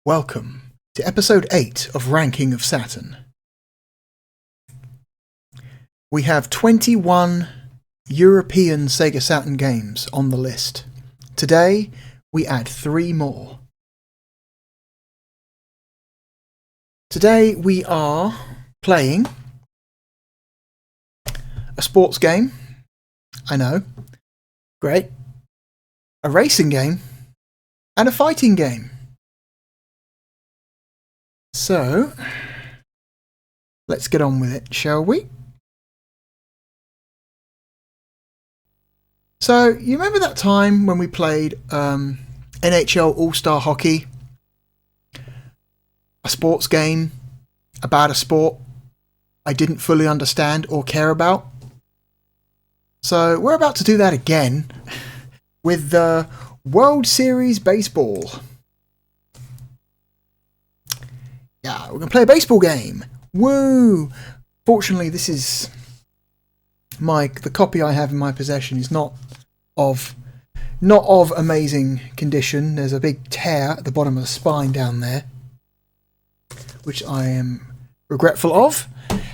Welcome to episode 8 of Ranking of Saturn. We have 21 European Sega Saturn games on the list. Today, we add 3 more. Today we are playing a sports game. I know. Great. A racing game. And a fighting game. So, let's get on with it, shall we? So, you remember that time when we played NHL All-Star Hockey? A sports game about a sport I didn't fully understand or care about? So, we're about to do that again with the World Series Baseball. Yeah, we're going to play a baseball game. Woo! Fortunately, this is the copy I have in my possession is not of amazing condition. There's a big tear at the bottom of the spine down there, which I am regretful of.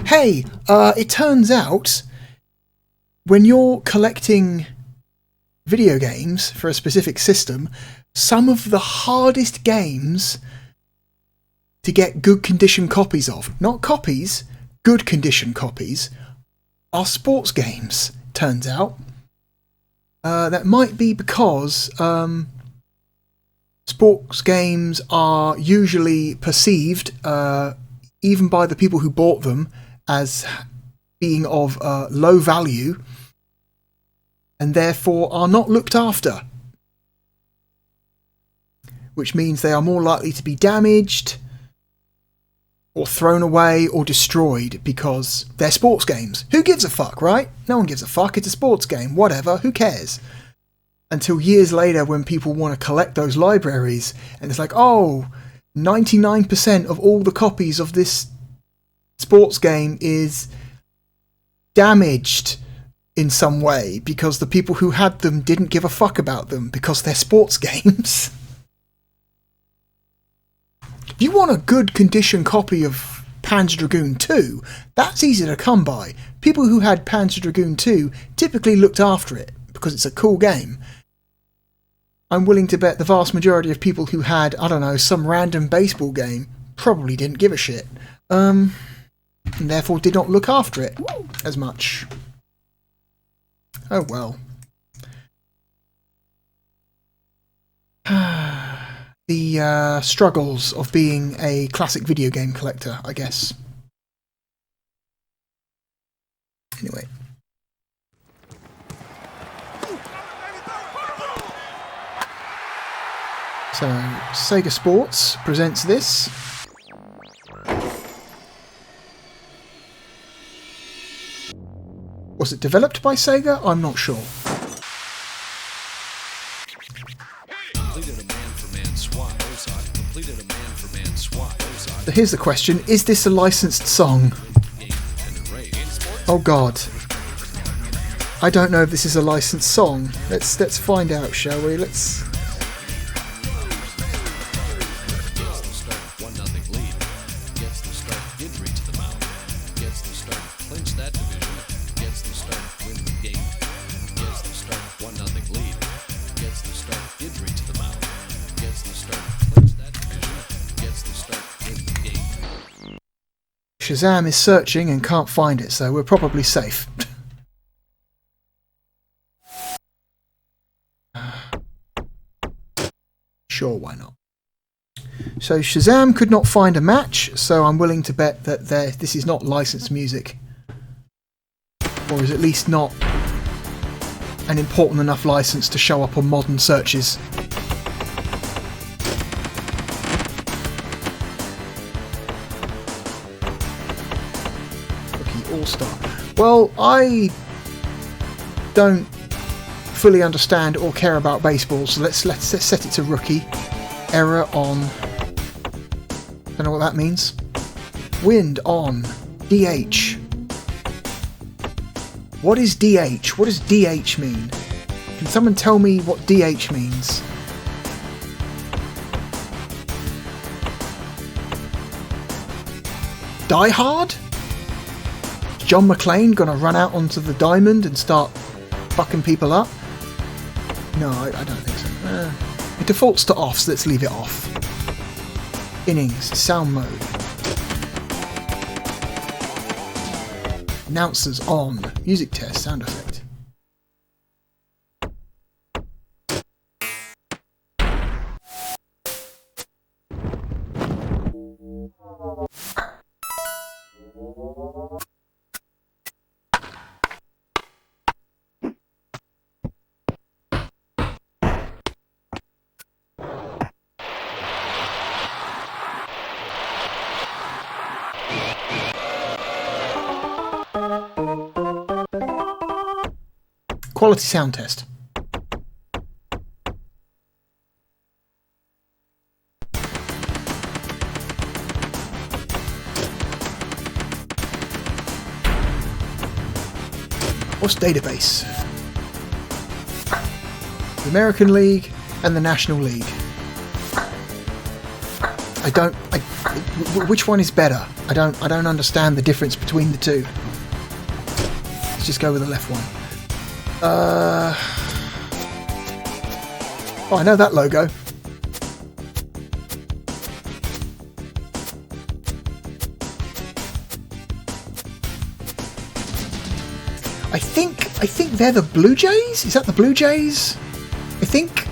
Hey, it turns out when you're collecting video games for a specific system, some of the hardest games to get good condition copies of, not copies, good condition copies, are sports games, turns out. That might be because sports games are usually perceived, even by the people who bought them, as being of low value, and therefore are not looked after. Which means they are more likely to be damaged, or thrown away, or destroyed, because they're sports games. Who gives a fuck, right? No one gives a fuck, it's a sports game, whatever, who cares? Until years later when people want to collect those libraries, and it's like, oh, 99% of all the copies of this sports game is damaged in some way, because the people who had them didn't give a fuck about them, because they're sports games. If you want a good condition copy of Panzer Dragoon 2, that's easy to come by. People who had Panzer Dragoon 2 typically looked after it, because it's a cool game. I'm willing to bet the vast majority of people who had, I don't know, some random baseball game probably didn't give a shit. And therefore did not look after it as much. Oh well. The struggles of being a classic video game collector, I guess. Anyway. So, Sega Sports presents this. Was it developed by Sega? I'm not sure. So here's the question, is this a licensed song? Oh god. I don't know if this is a licensed song. Let's find out, shall we? Shazam is searching and can't find it, so we're probably safe. Sure, why not? So Shazam could not find a match, so I'm willing to bet that this is not licensed music. Or is at least not an important enough license to show up on modern searches. All-Star. Well, I don't fully understand or care about baseball, so let's set it to rookie. Error on. Don't know what that means. Wind on. DH. What is DH? What does DH mean? Can someone tell me what DH means? Die Hard? Is John McClane gonna run out onto the diamond and start fucking people up? No, I don't think so. It defaults to off, so let's leave it off. Innings, sound mode. Announcers on. Music test, sound effect. Quality sound test. What's database? The American League and the National League. Which one is better? I don't understand the difference between the two. Let's just go with the left one. Oh, I know that logo. I think they're the Blue Jays? Is that the Blue Jays? I think.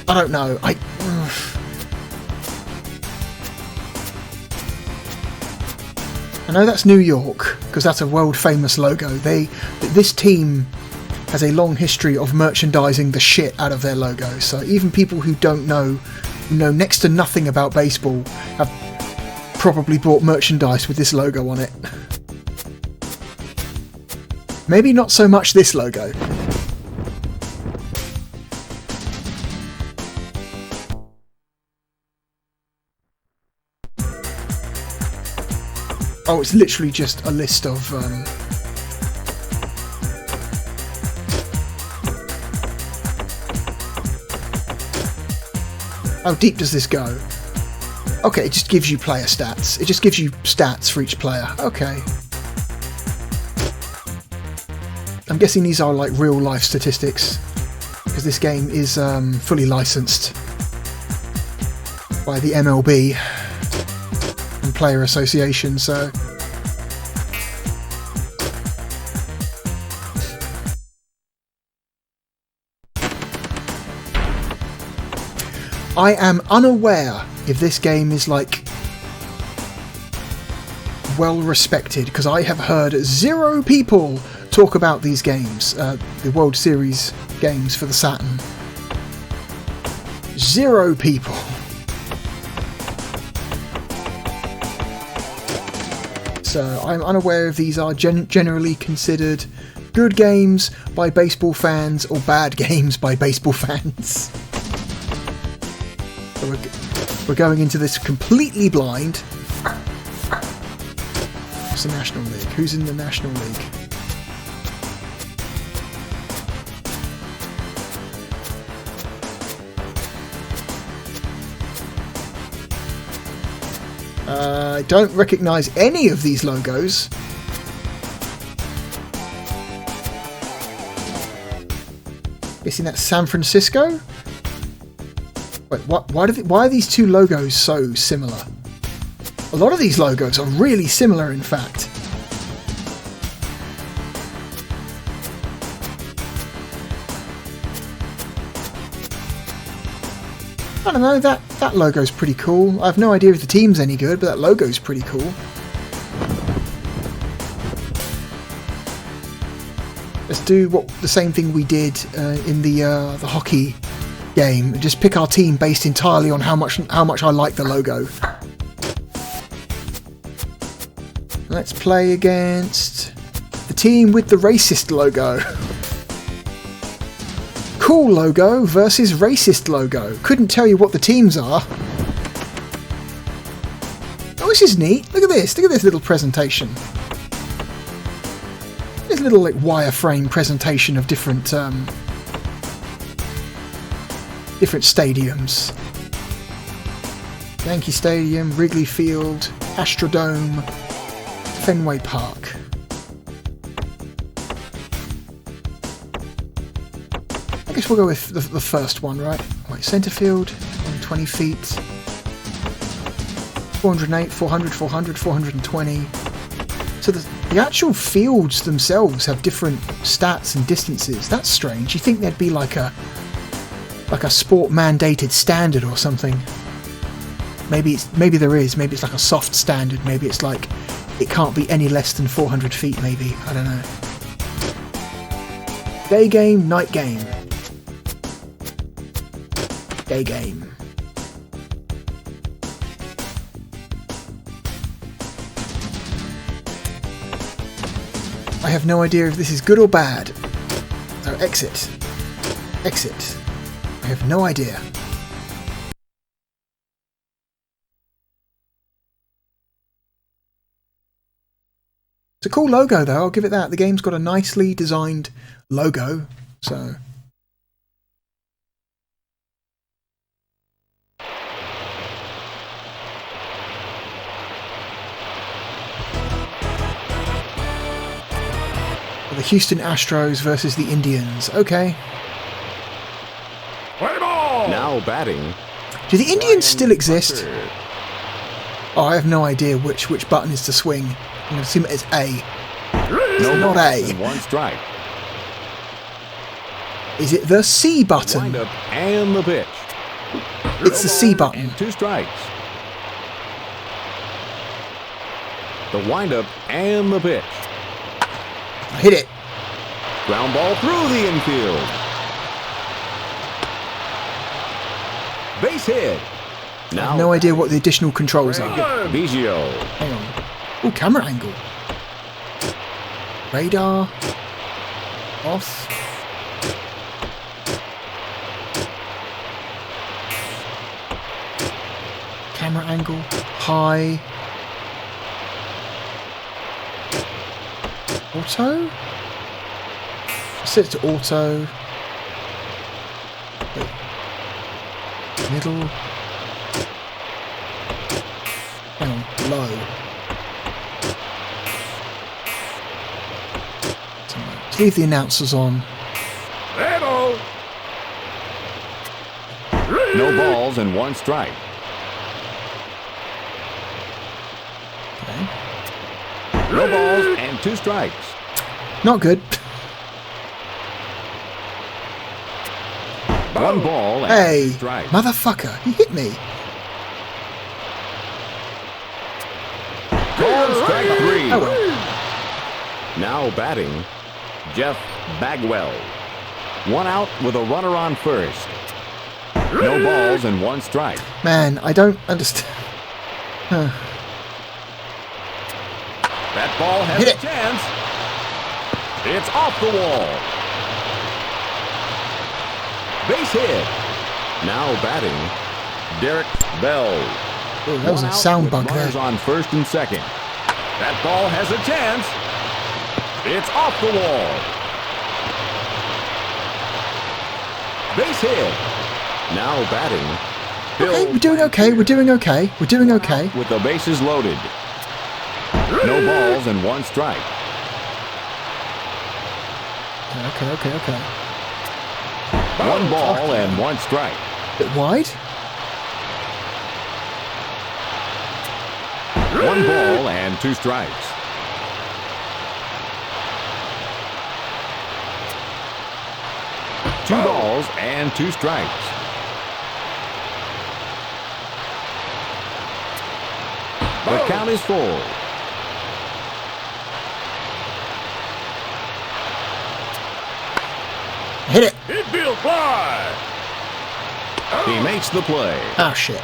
I don't know. I know that's New York because that's a world famous logo. This team has a long history of merchandising the shit out of their logo, so even people who don't know next to nothing about baseball have probably bought merchandise with this logo on it. Maybe not so much this logo. Oh, it's literally just a list of how deep does this go? Okay, it just gives you player stats. It just gives you stats for each player. Okay. I'm guessing these are like real life statistics, because this game is fully licensed by the MLB and Player Association, so I am unaware if this game is like well respected, because I have heard 0 people talk about these games, the World Series games for the Saturn. 0 people. So I'm unaware if these are generally considered good games by baseball fans or bad games by baseball fans. So we're going into this completely blind. What's the National League? Who's in the National League? I don't recognise any of these logos. Guessing that's San Francisco? Wait, why are these two logos so similar? A lot of these logos are really similar, in fact. I don't know, that logo's pretty cool. I have no idea if the team's any good, but that logo's pretty cool. Let's do the same thing we did in the hockey game. Just pick our team based entirely on how much I like the logo. Let's play against the team with the racist logo. Cool logo versus racist logo. Couldn't tell you what the teams are. Oh, this is neat. Look at this. Look at this little presentation. This little like wireframe presentation of different stadiums. Yankee Stadium, Wrigley Field, Astrodome, Fenway Park. I guess we'll go with the first one, right? Right, centre field, 20 feet. 408, 400, 400, 420. So the actual fields themselves have different stats and distances. That's strange. You think there'd be like a sport mandated standard or something. Maybe there is. Maybe it's like a soft standard. Maybe it's like it can't be any less than 400 feet. Maybe, I don't know. Day game, night game. Day game. I have no idea if this is good or bad. So exit. Exit. I have no idea. It's a cool logo though, I'll give it that. The game's got a nicely designed logo, so... The Houston Astros versus the Indians. Okay. Now batting. Do the Indians still exist? Oh, I have no idea which button is to swing. I'm going to assume it is A. No, not A. One strike. Is it the C button? Wind up and the pitch. It's the C button. And 2 strikes. The windup and the pitch. I hit it. Ground ball through the infield. Base hit. I have no idea what the additional controls are. Biggio. Hang on. Oh, camera angle. Radar. Off. Camera angle. High. Auto? Set it to auto. Wait. Middle. Hang on. Low. Let's leave the announcers on. No balls and 1 strike. Okay. No balls and 2 strikes. Not good. 1 ball and Hey, 2 strikes. motherfucker, he hit me. Called strike 3. Oh well. Now batting, Jeff Bagwell. 1 out with a runner on first. No balls and 1 strike. Man, I don't understand. That ball has Hit a it. chance. It's off the wall. Base hit. Now batting, Derek Bell. Ooh, that was 1 a out sound with bug runners there. on first and second. That ball has a chance. It's off the wall. Base hit. Now batting, Okay, we're doing okay. We're doing okay. We're doing okay. with the bases loaded. No balls and 1 strike. Okay. 1 ball and 1 strike. Bit wide. 1 ball and 2 strikes. Two balls and 2 strikes. The count is full. Hit it. Infield fly. He makes the play. Ah, shit.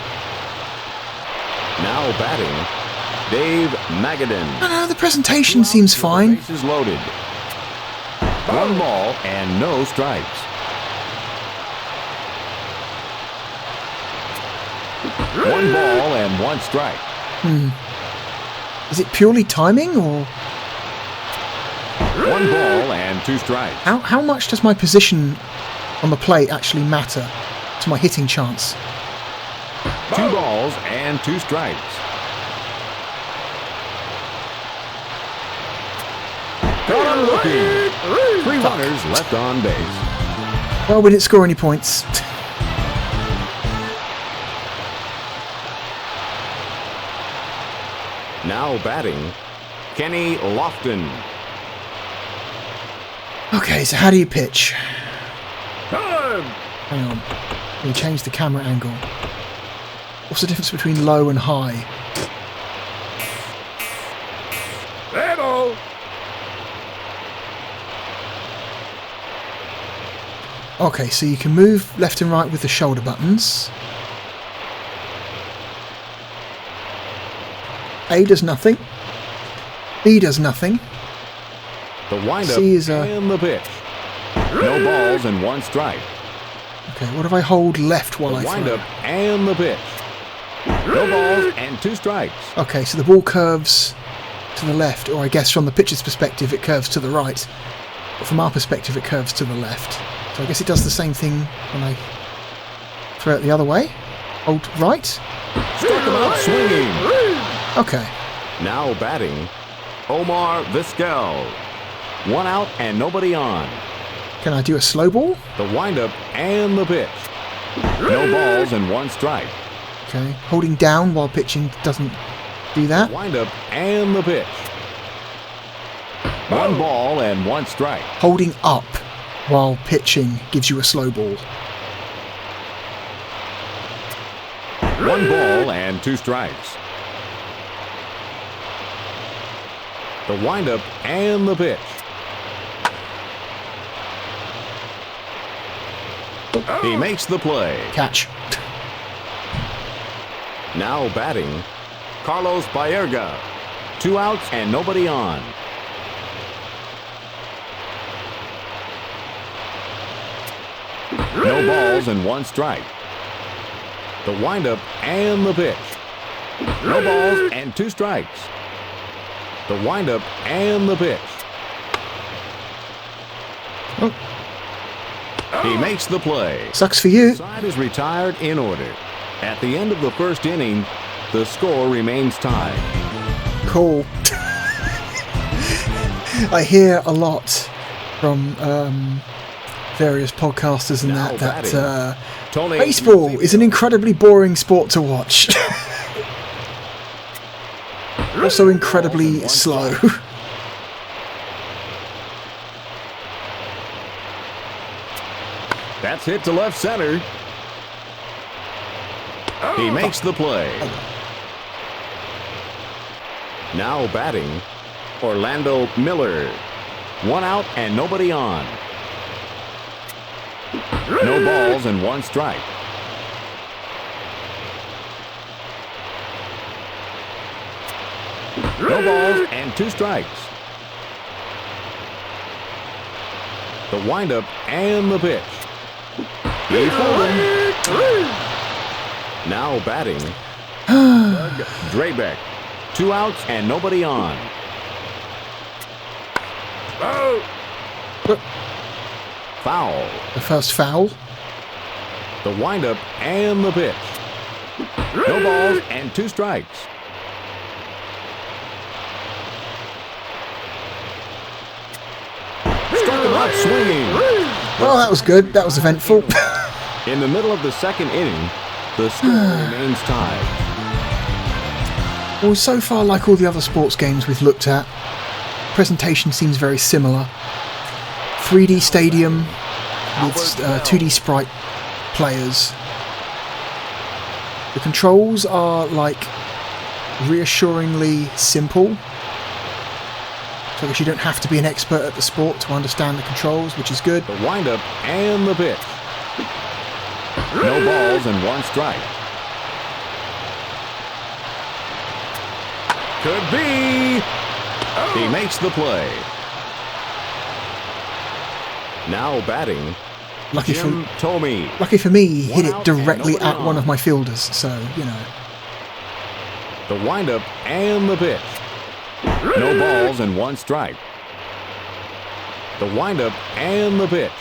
Now batting, Dave Magadan. The presentation seems fine. Bases loaded. 1 ball and no strikes. 1 ball and 1 strike. Is it purely timing or 1 ball and 2 strikes. how much does my position on the plate actually matter to my hitting chance? 2 balls and 2 strikes. Caught him looking. 3 runners left on base. Well, we didn't score any points. Now batting, Kenny Lofton. Okay, so how do you pitch? Hang on. Let me change the camera angle. What's the difference between low and high? Battle. Okay, so you can move left and right with the shoulder buttons. A does nothing. B does nothing. The windup C is and the pitch. No balls and 1 strike. Okay, what if I hold left while The I throw? windup and the pitch. No balls and 2 strikes. Okay, so the ball curves to the left, or I guess from the pitcher's perspective it curves to the right. But from our perspective it curves to the left. So I guess it does the same thing when I throw it the other way. Hold right. Struck him out swinging. Okay. Now batting, Omar Vizquel. 1 out and nobody on. Can I do a slow ball? The windup and the pitch. No balls and 1 strike. Okay. Holding down while pitching doesn't do that. Windup and the pitch. 1 ball and 1 strike. Holding up while pitching gives you a slow ball. 1 ball and 2 strikes. The windup and the pitch. He makes the play. Catch. Now batting, Carlos Baerga. 2 outs and nobody on. No balls and 1 strike. The windup and the pitch. No balls and 2 strikes. The windup and the pitch. Oh. He makes the play. Sucks for you. Side is retired in order. At the end of the first inning, the score remains tied. Cool. I hear a lot from various podcasters and Now that Tony baseball is an incredibly boring sport to watch. Also incredibly slow. That's hit to left center. He makes the play. Now batting, Orlando Miller. 1 out and nobody on. No balls and 1 strike. No balls and 2 strikes. The windup and the pitch. He fooled him. Now batting, Doug Drabeck. 2 outs and nobody on. Foul. The first foul. The windup and the pitch. No balls and 2 strikes. Struck him out swinging. Well, that was good. That was eventful. In the middle of the second inning, the score remains tied. Well, so far, like all the other sports games we've looked at, presentation seems very similar. 3D stadium with 2D sprite players. The controls are like reassuringly simple. So I guess you don't have to be an expert at the sport to understand the controls, which is good. The windup and the pitch. No balls and 1 strike. Could be. He makes the play. Now batting, Lucky Jim Thome. for me, he hit 1 it out directly and at nobody one on. of my fielders, so, you know. The windup and the pitch. No balls and 1 strike. The windup and the pitch.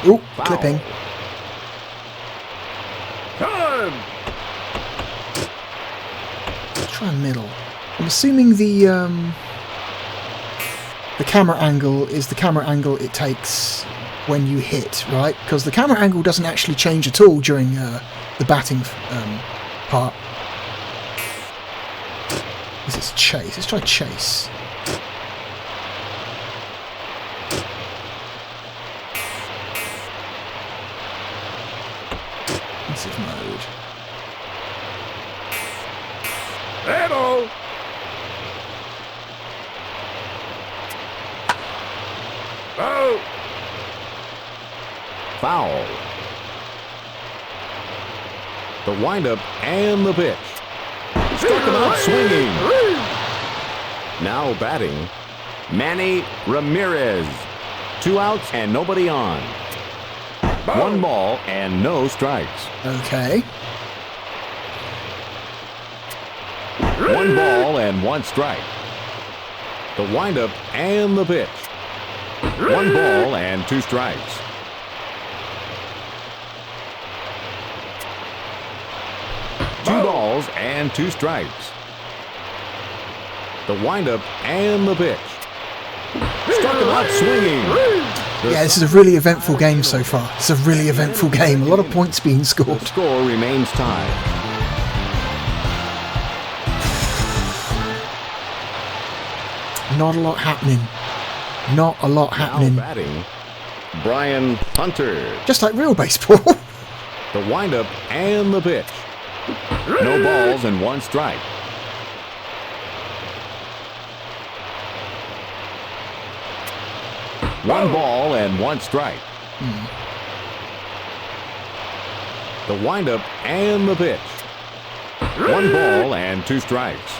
Ooh, Foul. clipping. Time. Let's try middle. I'm assuming the camera angle is the camera angle it takes when you hit, right? Because the camera angle doesn't actually change at all during the batting part. Is it chase? Let's try chase. Defensive mode. Hello. Oh. Foul. The windup and the pitch. Struck him out swinging. Now batting, Manny Ramirez. 2 outs and nobody on. 1 ball and no strikes. Okay. 1 ball and 1 strike. The windup and the pitch. 1 ball and 2 strikes. 2 balls and 2 strikes. The windup and the pitch. Struck him out swinging. Yeah, this is a really eventful game so far. It's a really eventful game. A lot of points being scored. The score remains tied. Not a lot happening. Not a lot happening. Now batting, Brian Hunter. Just like real baseball. The windup and the pitch. No balls and 1 strike. One ball and 1 strike. The windup and the pitch. 1 ball and 2 strikes.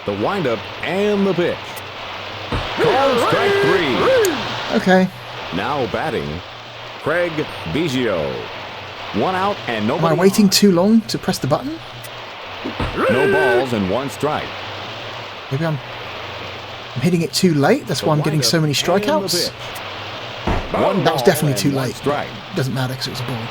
The windup and the pitch. Called strike 3. Okay. Now batting, Craig Biggio. 1 out and Am nobody. I waiting too long to press the button? No balls and 1 strike. Maybe I'm hitting it too late. That's why I'm getting so many strikeouts. That was definitely too late. Strike. Doesn't matter because it was a ball.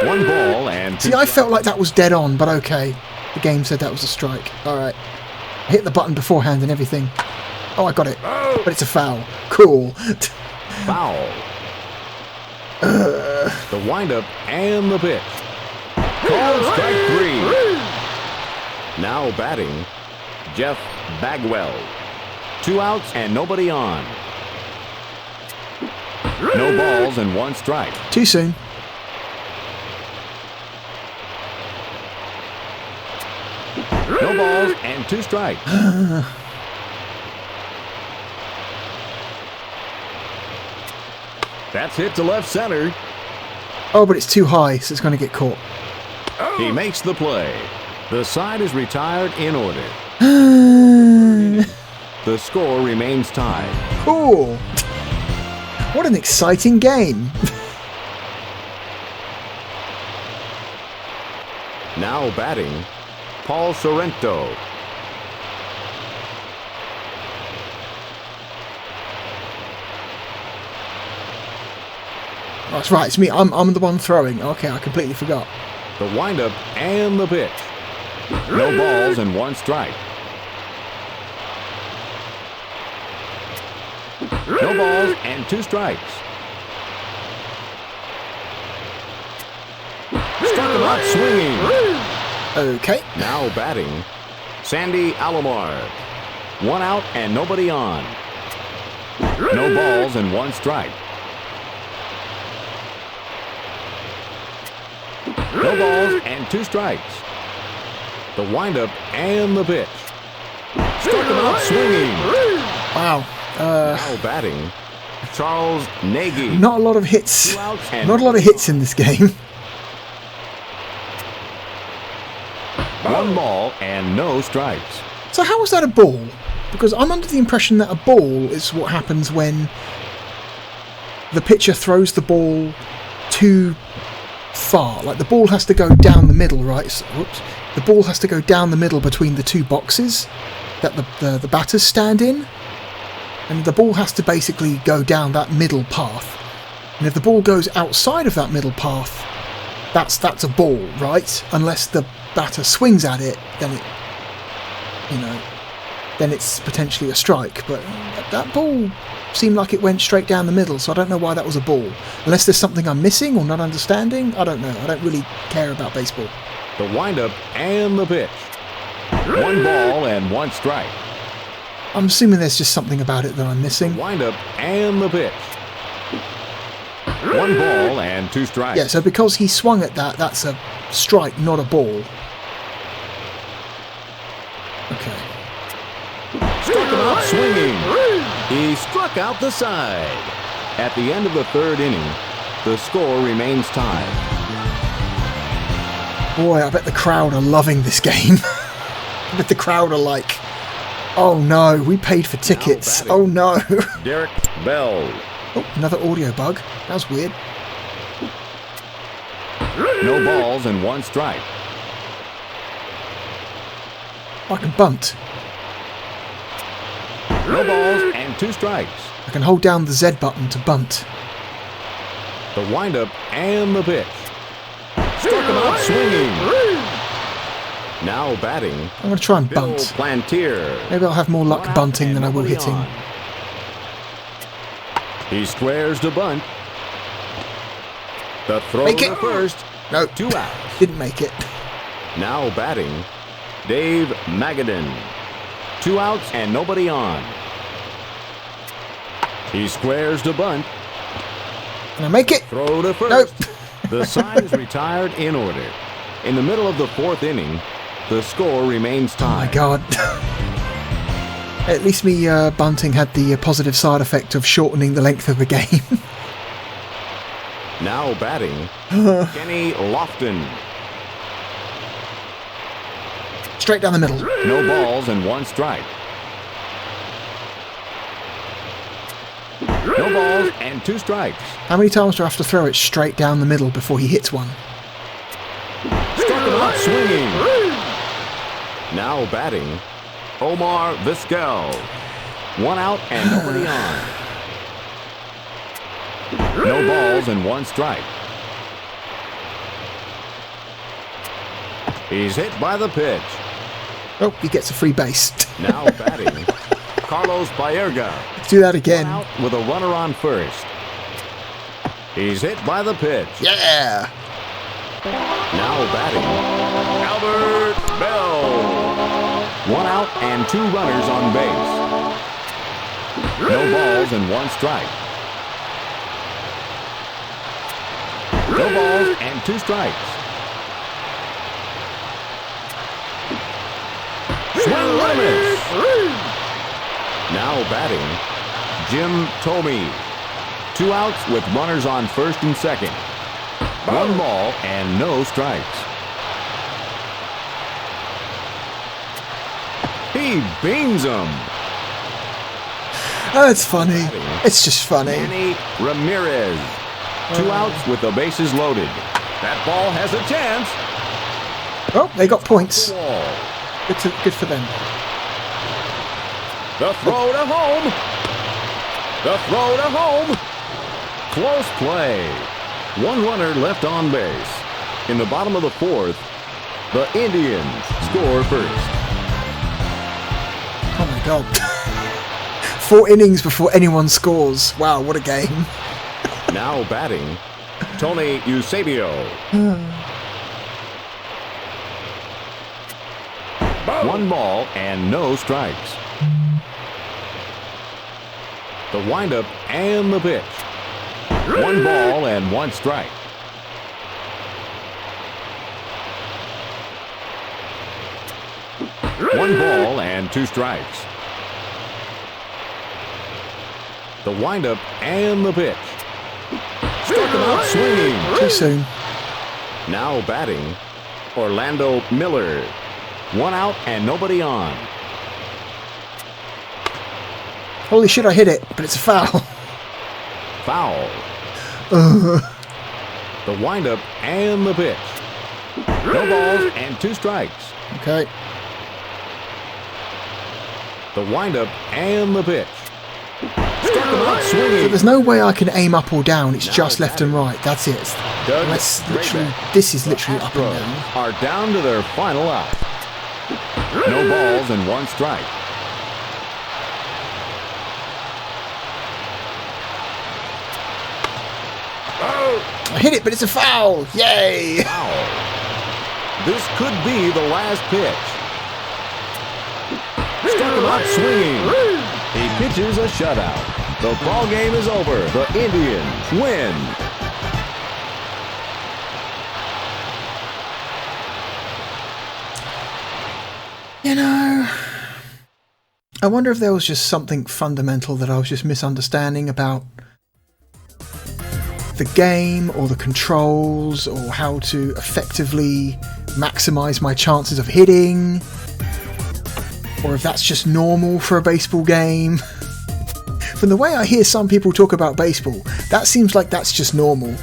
1 ball and 2 See, I felt like that was dead on, but okay. The game said that was a strike. Alright. I hit the button beforehand and everything. Oh, I got it. But it's a foul. Cool. Foul. The windup and the pitch. Called strike 3. Now batting, Jeff Bagwell. 2 outs and nobody on. No balls and 1 strike. Too soon. No balls and 2 strikes. That's hit to left center. Oh, but it's too high, so it's going to get caught. He makes the play. The side is retired in order. The score remains tied. Cool. What an exciting game. Now batting, Paul Sorrento. Oh, that's right, it's me. I'm the one throwing. Okay, I completely forgot. The windup and the pitch. No balls and 1 strike. No balls and 2 strikes. Struck him out swinging. Okay. Now batting, Sandy Alomar. 1 out and nobody on. No balls and 1 strike. No balls and 2 strikes. The windup and the pitch. Struck him out swinging. Wow. Now batting, Charles Nagy. Not a lot of hits. 2 outs and Not a lot of hits in this game. 1 ball and no strikes. So how was that a ball? Because I'm under the impression that a ball is what happens when the pitcher throws the ball too far. Like the ball has to go down the middle, right? So, whoops. The ball has to go down the middle between the 2 boxes that the batters stand in. And the ball has to basically go down that middle path. And if the ball goes outside of that middle path, that's a ball, right? Unless the batter swings at it, then it, then it's potentially a strike. But that ball seemed like it went straight down the middle, so I don't know why that was a ball. Unless there's something I'm missing or not understanding, I don't know. I don't really care about baseball. The windup and the pitch. 1 ball and 1 strike. I'm assuming there's just something about it that I'm missing. Windup and the pitch. 1 ball and 2 strikes. Yeah, so because he swung at that, that's a strike, not a ball. Okay. Struck him out swinging. He struck out the side. At the end of the 3rd inning, the score remains tied. Boy, I bet the crowd are loving this game. I bet the crowd are like, oh no, we paid for tickets. Oh no. Derek Bell. Oh, another audio bug. That was weird. No balls and 1 strike. I can bunt. No balls and 2 strikes. I can hold down the Z button to bunt. The windup and the pitch. Struck him out swinging. Now batting. I'm going to try and Bill bunt. Plantier. Maybe I'll have more luck bunting than I will hitting. On. He squares to bunt. The throw Make to it. first. No. 2 outs. Didn't make it. Now batting, Dave Magadan. 2 outs and nobody on. He squares to bunt. Can I make it? Throw to first. Nope. The side is retired in order. In the middle of the 4th inning, the score remains Oh my tied. god. At least me bunting had the positive side effect of shortening the length of the game. Now batting, Kenny Lofton. Straight down the middle. No balls and 1 strike. No balls and 2 strikes. How many times do I have to throw it straight down the middle before he hits one? Struck him out swinging. Now batting, Omar Vizquel. 1 out and nobody on. No balls and 1 strike. He's hit by the pitch. Oh, he gets a free base. Now batting, Carlos Baerga. Let's do that again. 1 out with a runner on first. He's hit by the pitch. Yeah. Now batting, Albert Bell. 1 out and 2 runners on base. No balls and 1 strike. No balls and 2 strikes. Swing and a miss. Now batting, Jim Thome. 2 outs with runners on first and second. 1 ball and no strikes. He beans him. Oh, it's funny. It's just funny. Manny Ramirez. 2 outs with the bases loaded. That ball has a chance. Oh, they got points. Wall. Good for them. The throw to home. The throw to home. Close play. 1 runner left on base. In the bottom of the 4th, the Indians score first. Oh my god. 4 innings before anyone scores. Wow, what a game. Now batting, Tony Eusebio. 1 ball and no strikes. The windup and the pitch. 1 ball and 1 strike. One ball and 2 strikes. The windup and the pitch. Struck him out swinging. Too soon. Now batting, Orlando Miller. 1 out and nobody on. Holy shit, I hit it, but it's a foul. Foul. The windup and the pitch. No balls and 2 strikes. Okay. The windup and the pitch. Struck him out swinging. So there's no way I can aim up or down. It's just left and right. That's it. This is literally up and down. Are down to their final out. No balls and 1 strike. I hit it, but it's a foul. Yay! Foul. This could be the last pitch. Struck him out swinging. He pitches a shutout. The ball game is over. The Indians win. You know, I wonder if there was just something fundamental that I was just misunderstanding about the game or the controls or how to effectively maximize my chances of hitting, or if that's just normal for a baseball game. From the way I hear some people talk about baseball, that seems like that's just normal.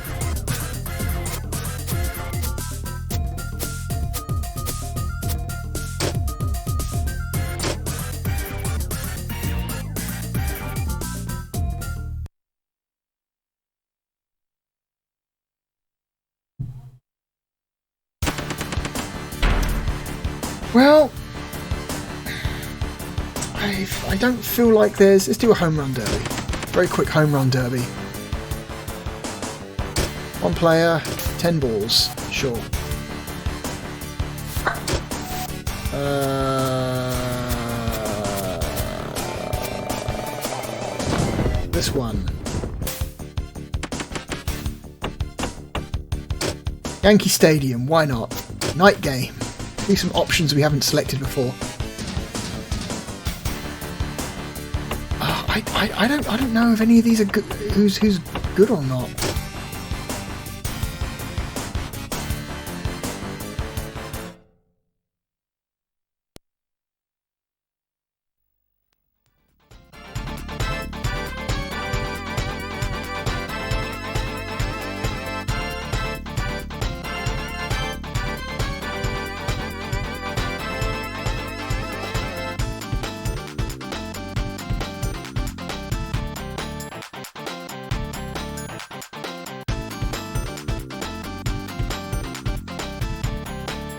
Well, I don't feel like there's... Let's do a home run derby. Very quick home run derby. 1 player, 10 balls. Sure. This one. Yankee Stadium, why not? Night game. These are some options we haven't selected before. I don't know if any of these are good. Who's good or not.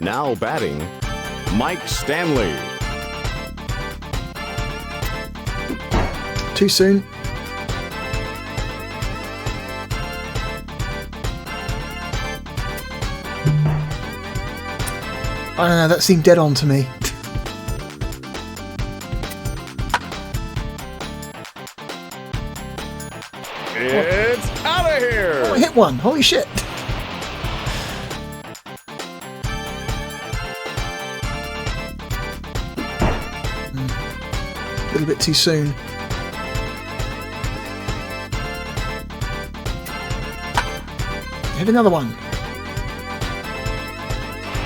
Now batting, Mike Stanley. Too soon. I don't know, that seemed dead on to me. It's out of here! Oh, I hit one, holy shit! A little bit too soon. Hit another one.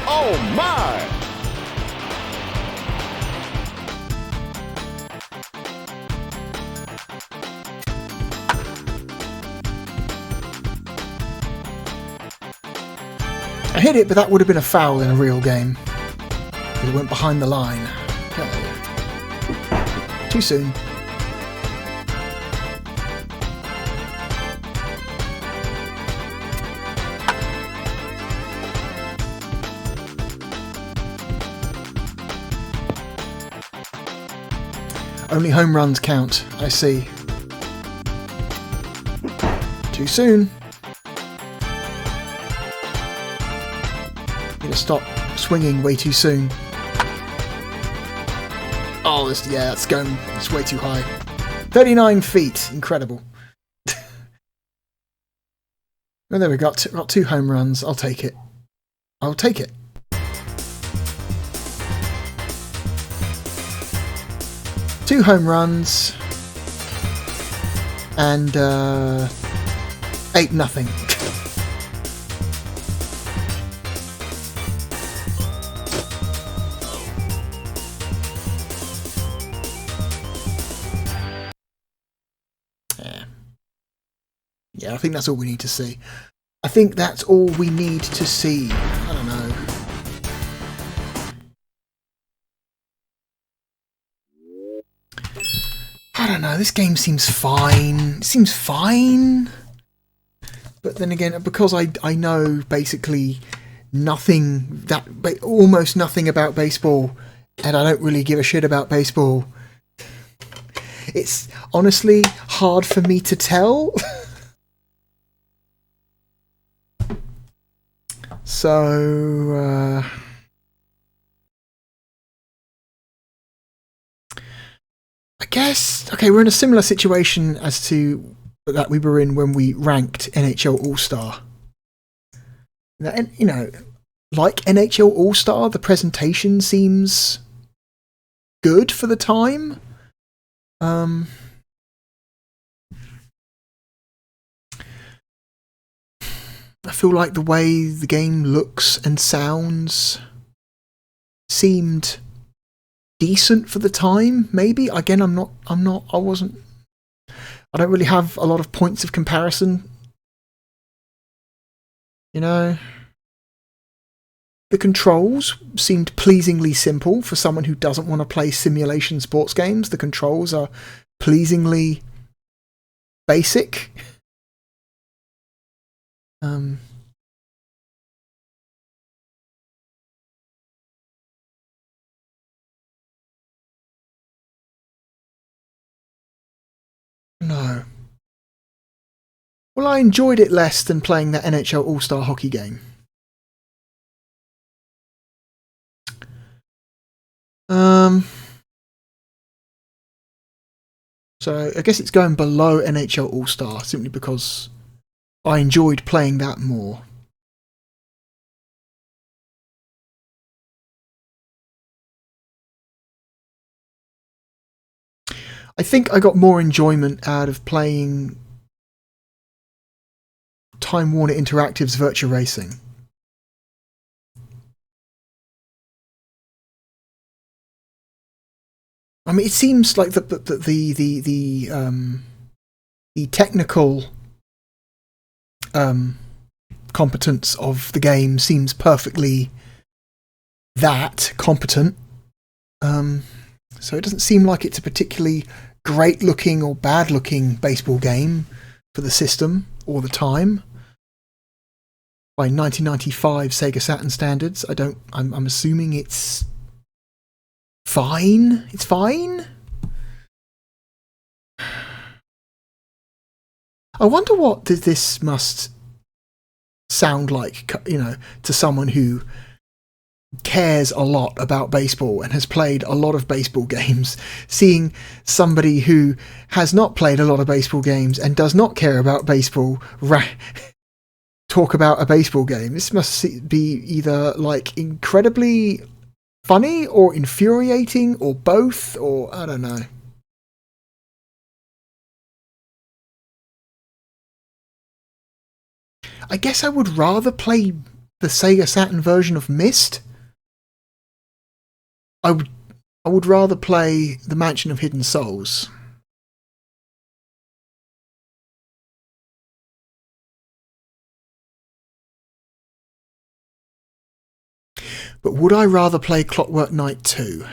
Oh my! I hit it, but that would have been a foul in a real game. It went behind the line. Okay. Too soon. Only home runs count, I see. Too soon. Need to stop swinging way too soon. Oh, it's going. It's way too high. 39 feet, incredible. Well, there we go. Got 2 home runs. I'll take it. I'll take it. Two home runs and 8-0. Yeah, I think that's all we need to see. I think that's all we need to see. I don't know. I don't know, this game seems fine. It seems fine. But then again, because I know basically nothing, almost nothing about baseball, and I don't really give a shit about baseball, it's honestly hard for me to tell. So, I guess, okay, we're in a similar situation as to that we were in when we ranked NHL All-Star. And, you know, like NHL All-Star, the presentation seems good for the time. I feel like the way the game looks and sounds seemed decent for the time, maybe. Again, I don't really have a lot of points of comparison. You know, the controls seemed pleasingly simple for someone who doesn't want to play simulation sports games. The controls are pleasingly basic. No. Well, I enjoyed it less than playing that NHL All-Star hockey game. So I guess it's going below NHL All-Star simply because I enjoyed playing that more. I think I got more enjoyment out of playing Time Warner Interactive's Virtua Racing. I mean, it seems like the technical competence of the game seems perfectly that competent. So it doesn't seem like it's a particularly great looking or bad looking baseball game for the system or the time. By 1995 Sega Saturn standards, I'm assuming it's fine. It's fine. I wonder what this must sound like, you know, to someone who cares a lot about baseball and has played a lot of baseball games, seeing somebody who has not played a lot of baseball games and does not care about baseball talk about a baseball game. This must be either like incredibly funny or infuriating or both, or I don't know. I guess I would rather play the Sega Saturn version of Myst. I would rather play the Mansion of Hidden Souls. But would I rather play Clockwork Knight 2?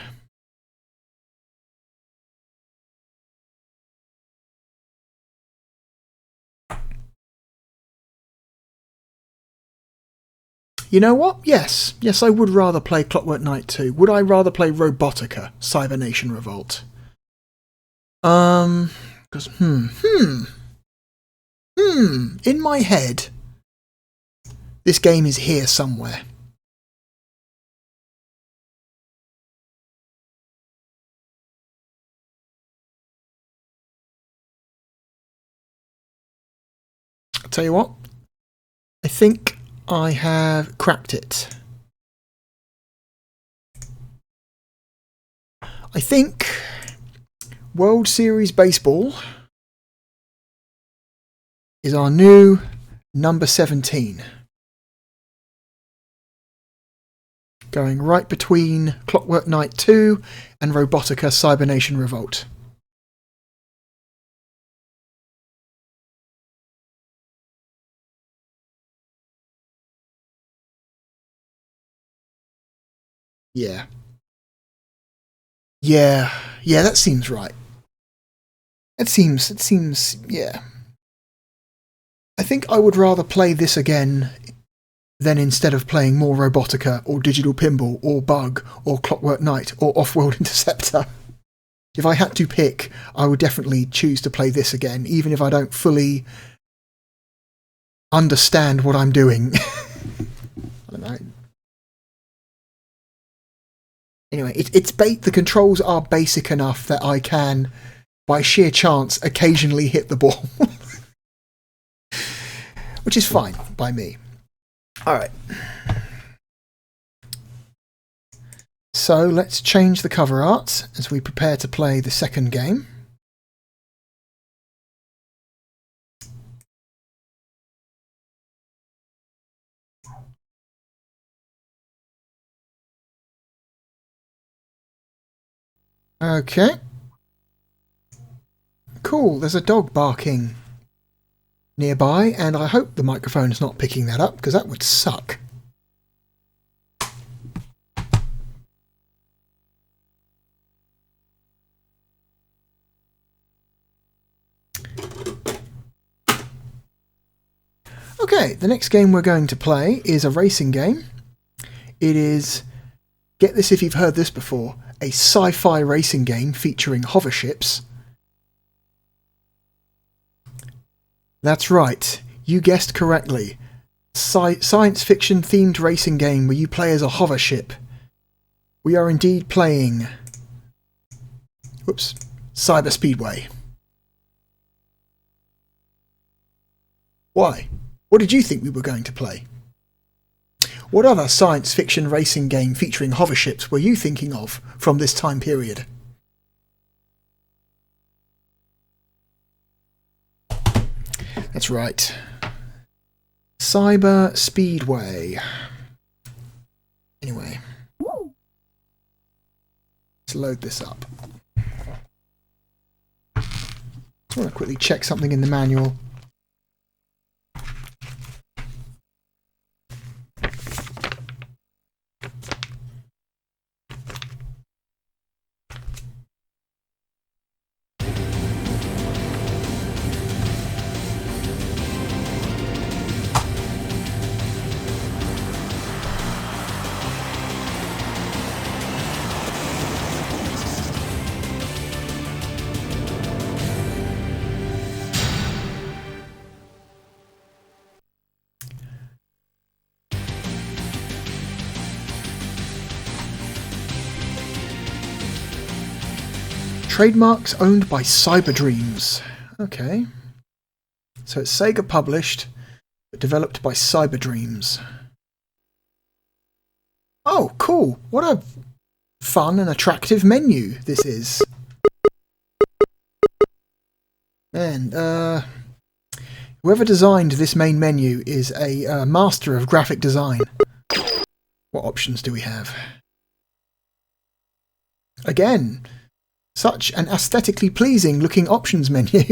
You know what? Yes, I would rather play Clockwork Knight 2. Would I rather play Robotica, Cybernation Revolt? Because in my head, this game is here somewhere. I'll tell you what, I think I have cracked it. I think World Series Baseball is our new number 17. Going right between Clockwork Knight 2 and Robotica Cybernation Revolt. Yeah, that seems right. It seems, yeah. I think I would rather play this again than instead of playing more Robotica or Digital Pinball or Bug or Clockwork Knight or Off-World Interceptor. If I had to pick, I would definitely choose to play this again, even if I don't fully understand what I'm doing. I don't know. Anyway, the controls are basic enough that I can, by sheer chance, occasionally hit the ball. Which is fine by me. Alright. So let's change the cover art as we prepare to play the second game. Okay. Cool, there's a dog barking nearby, and I hope the microphone is not picking that up, because that would suck. Okay, the next game we're going to play is a racing game. It is, get this if you've heard this before, a sci-fi racing game featuring hover ships. That's right, you guessed correctly. Science fiction themed racing game where you play as a hover ship. We are indeed playing... Whoops. Cyber Speedway. Why? What did you think we were going to play? What other science fiction racing game featuring hover ships were you thinking of from this time period? That's right. Cyber Speedway. Anyway. Let's load this up. I want to quickly check something in the manual. Trademarks owned by Cyberdreams. Okay. So it's Sega published, but developed by Cyberdreams. Oh, cool. What a fun and attractive menu this is. Man, whoever designed this main menu is a master of graphic design. What options do we have? Again, such an aesthetically pleasing looking options menu.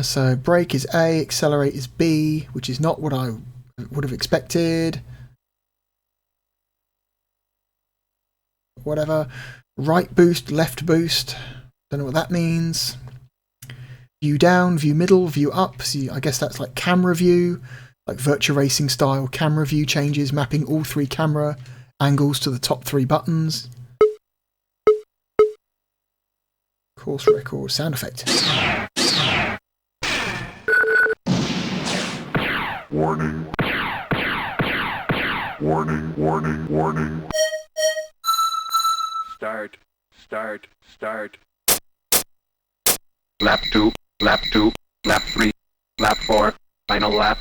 So brake is A, accelerate is B, which is not what I would have expected. Whatever. Right boost, left boost. Don't know what that means. View down, view middle, view up. See, I guess that's like camera view. Like Virtua Racing style camera view changes, mapping all three camera angles to the top three buttons. Course record, sound effect. Warning. Warning, warning, warning. Start. Lap 2, lap 2, lap 3, lap 4, final lap.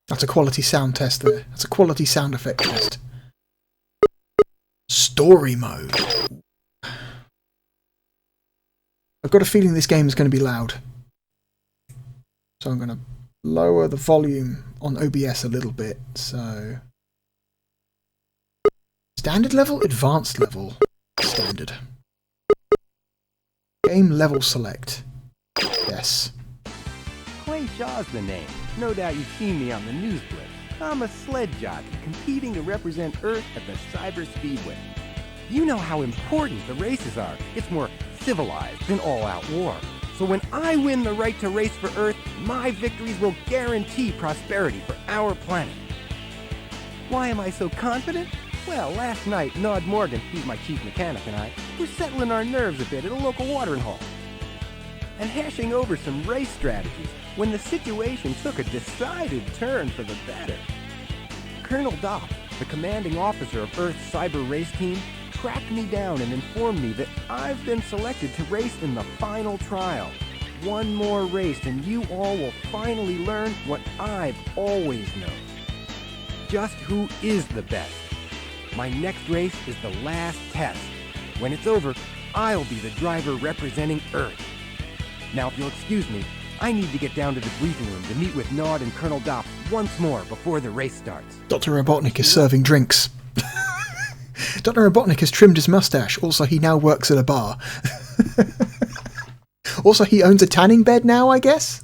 That's a quality sound test there. That's a quality sound effect test. Story mode. I've got a feeling this game is going to be loud. So I'm going to lower the volume on OBS a little bit. So standard level, advanced level, standard. Game level select. Yes. Clay Shaw's the name. No doubt you've seen me on the news blitz. I'm a sled jockey competing to represent Earth at the Cyber Speedway. You know how important the races are. It's more civilized than all-out war. So when I win the right to race for Earth, my victories will guarantee prosperity for our planet. Why am I so confident? Well, last night, Nod Morgan, he's my chief mechanic, and I were settling our nerves a bit at a local watering hole and hashing over some race strategies when the situation took a decided turn for the better. Colonel Dopp, the commanding officer of Earth's cyber race team, tracked me down and informed me that I've been selected to race in the final trial. One more race and you all will finally learn what I've always known. Just who is the best. My next race is the last test. When it's over, I'll be the driver representing Earth. Now, if you'll excuse me, I need to get down to the briefing room to meet with Nod and Colonel Dopp once more before the race starts. Dr. Robotnik is serving drinks. Dr. Robotnik has trimmed his mustache. Also, he now works at a bar. Also, he owns a tanning bed now, I guess?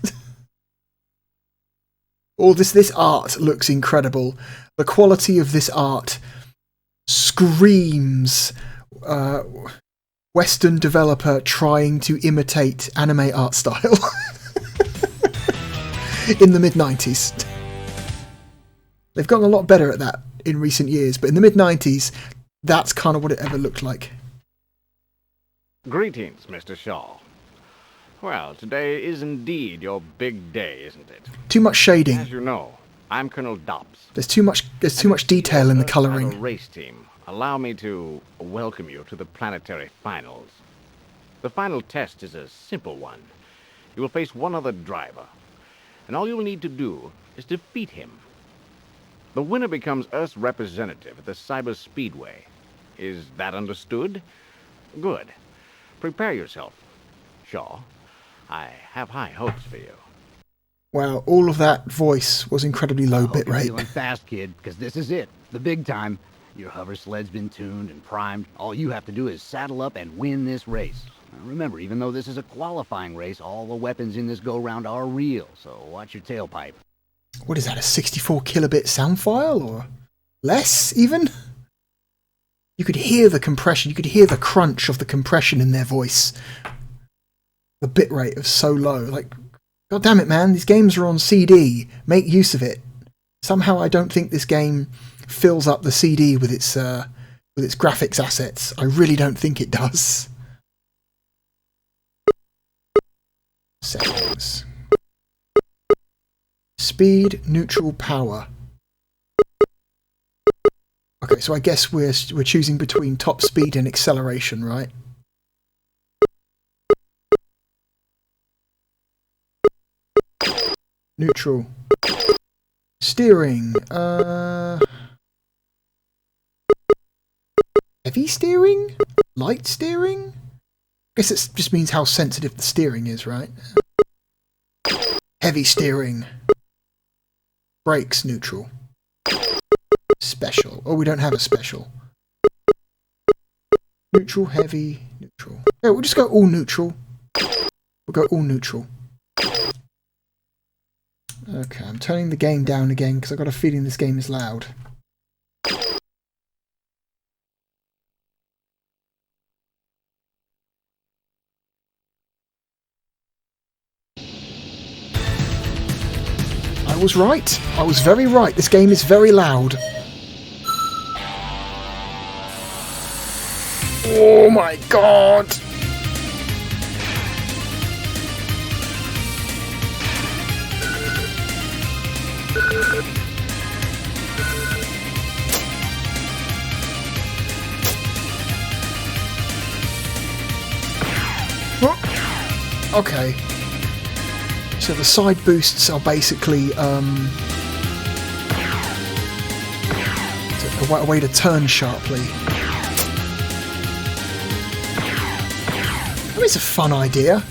All this art looks incredible. The quality of this art screams Western developer trying to imitate anime art style in the mid-90s. They've gotten a lot better at that in recent years, but in the mid-90s, that's kind of what it ever looked like. Greetings, Mr. Shaw. Well, today is indeed your big day, isn't it? Too much shading. As you know, I'm Colonel Dobbs. There's too much detail in the colouring. Race team. Allow me to welcome you to the planetary finals. The final test is a simple one. You will face one other driver, and all you'll need to do is defeat him. The winner becomes Earth's representative at the Cyber Speedway. Is that understood? Good. Prepare yourself, Shaw. I have high hopes for you. Wow, all of that voice was incredibly low bit bitrate. Feeling fast, kid, because this is it. The big time. Your hover sled's been tuned and primed. All you have to do is saddle up and win this race. Now remember, even though this is a qualifying race, all the weapons in this go-round are real, so watch your tailpipe. What is that, a 64 kilobit sound file, or less, even? You could hear the compression, you could hear the crunch of the compression in their voice. The bitrate was so low, like, god damn it, man, these games are on CD, make use of it. Somehow I don't think this game fills up the CD with its graphics assets. I really don't think it does. Settings. Speed, neutral, power. Okay, so I guess we're choosing between top speed and acceleration, right? Neutral. Steering. Heavy steering? Light steering? I guess it just means how sensitive the steering is, right? Heavy steering. Brakes, neutral. Special. Oh, we don't have a special. Neutral, heavy, neutral. Yeah, we'll just go all neutral. We'll go all neutral. Okay, I'm turning the game down again because I've got a feeling this game is loud. I was right. I was very right. This game is very loud. Oh my god! Okay. So the side boosts are basically a way to turn sharply. That is a fun idea.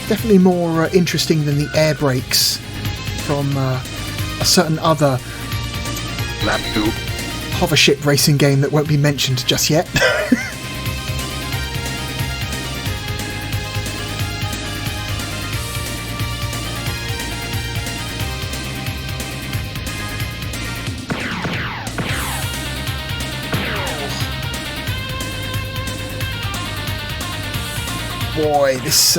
Definitely more interesting than the air brakes from a certain other Lap 2. hover ship racing game that won't be mentioned just yet. boy, this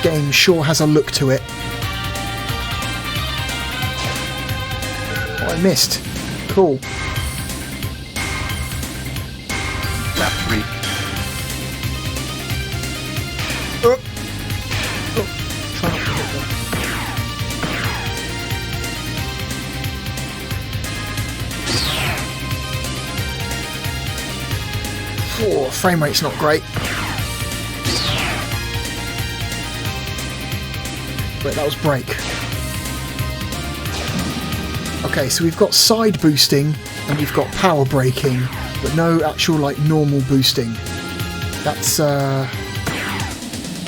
game sure has a look to it. Oh, I missed. Cool. Lap 3. Try not to hit them. Oh, frame rate's not great. But that was break. Okay, so we've got side boosting and we've got power braking, but no actual like normal boosting. That's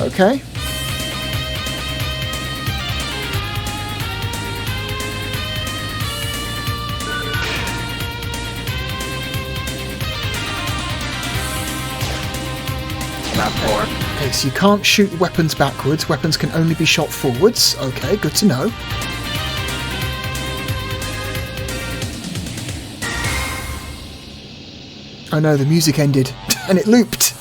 okay. Lap 4. Okay, so you can't shoot weapons backwards. Weapons can only be shot forwards. Okay, good to know. Oh no, the music ended and it looped.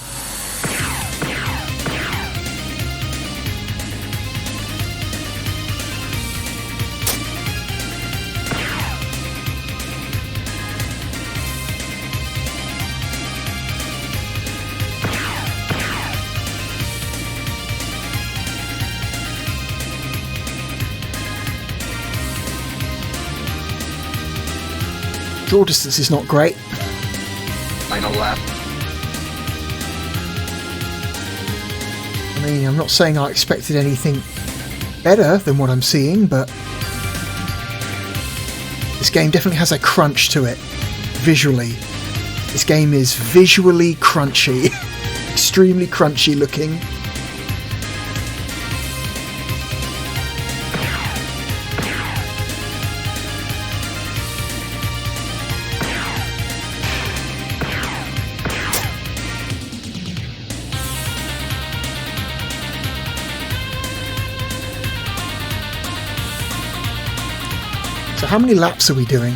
Draw distance is not great. Final lap. I mean, I'm not saying I expected anything better than what I'm seeing, but this game definitely has a crunch to it, visually. This game is visually crunchy, extremely crunchy looking. So how many laps are we doing?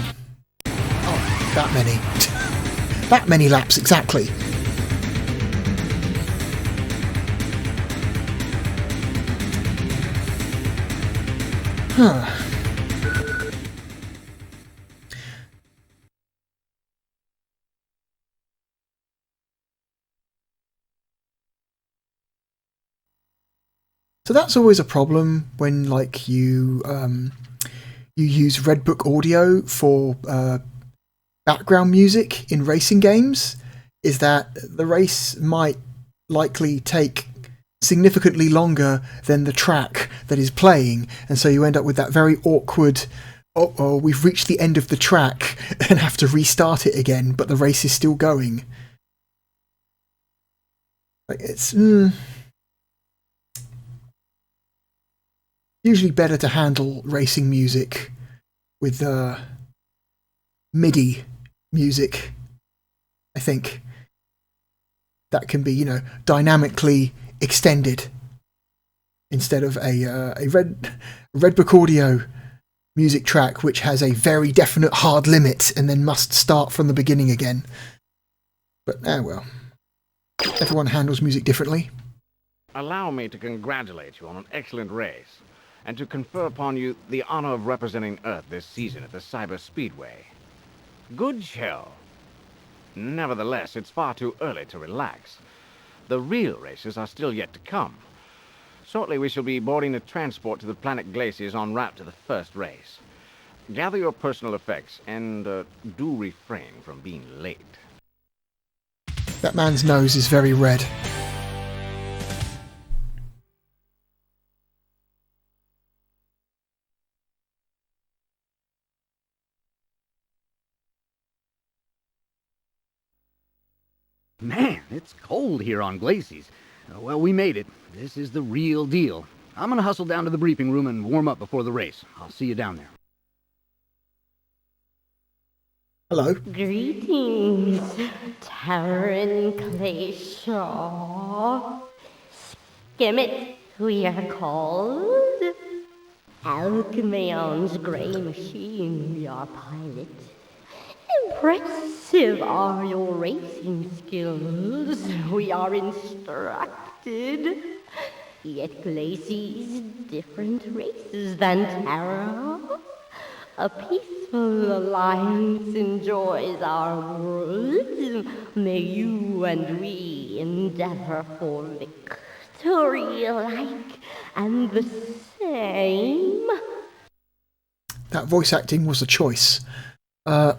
Oh, that many. That many laps, exactly. Huh. So that's always a problem when, like, you use Red Book audio for background music in racing games, is that the race might likely take significantly longer than the track that is playing, and so you end up with that very awkward, oh, we've reached the end of the track and have to restart it again, but the race is still going. Like, it's usually better to handle racing music with MIDI music. I think that can be, you know, dynamically extended instead of a Red Book audio music track which has a very definite hard limit and then must start from the beginning again. But well, everyone handles music differently. Allow me to congratulate you on an excellent race, and to confer upon you the honor of representing Earth this season at the Cyber Speedway. Good show. Nevertheless, it's far too early to relax. The real races are still yet to come. Shortly we shall be boarding a transport to the planet Glaciers en route to the first race. Gather your personal effects and do refrain from being late. That man's nose is very red. Man, it's cold here on Glacies. Well, we made it. This is the real deal. I'm gonna hustle down to the briefing room and warm up before the race. I'll see you down there. Hello. Greetings, Taryn Clayshaw. Skimmit, we are called. Alchemion's gray machine, your pilot. Impressive are your racing skills. We are instructed. Yet Glacy's different races than Terra. A peaceful alliance enjoys our world. May you and we endeavor for victory alike and the same. That voice acting was a choice. And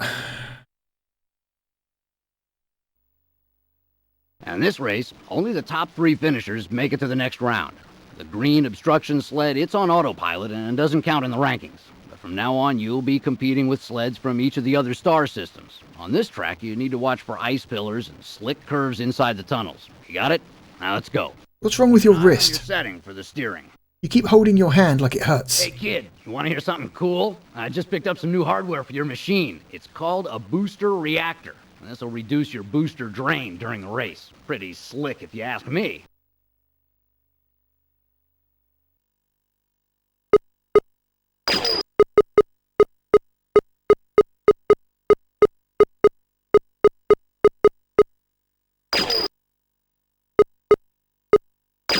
this race, only the top 3 finishers make it to the next round. The green obstruction sled, it's on autopilot and doesn't count in the rankings. But from now on, you'll be competing with sleds from each of the other star systems. On this track, you need to watch for ice pillars and slick curves inside the tunnels. You got it? Now let's go. What's wrong with your Your wrist? setting for the steering. You keep holding your hand like it hurts. Hey kid, you want to hear something cool? I just picked up some new hardware for your machine. It's called a booster reactor. This will reduce your booster drain during the race. Pretty slick if you ask me.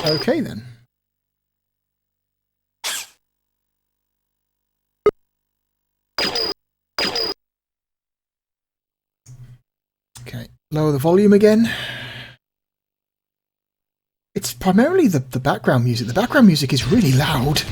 Okay then. Okay, lower the volume again. It's primarily the background music. The background music is really loud.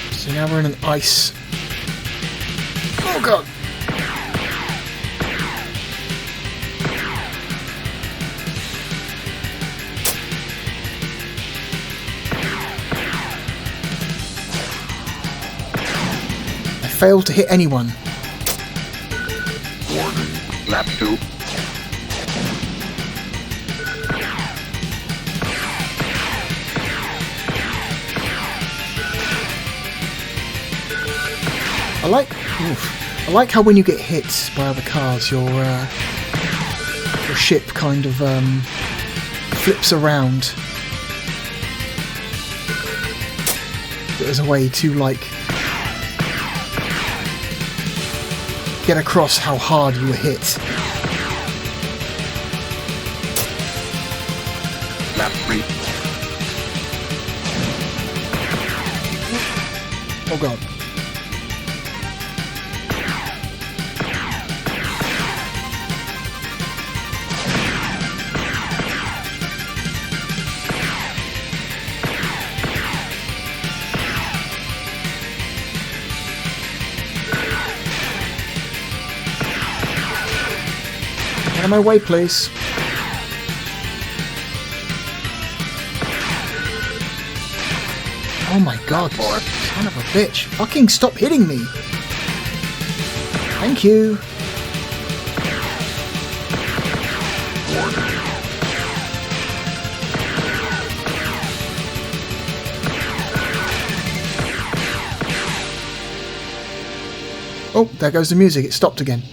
So now we're in an ice. Oh god! I failed to hit anyone. Warning. Lap 2. I like how when you get hit by other cars, your ship kind of flips around. As a way to like get across how hard you were hit. Lap 3. Oh god. Out of my way, please. Oh my god, son of a bitch. Fucking stop hitting me. Thank you. Oh, there goes the music. It stopped again.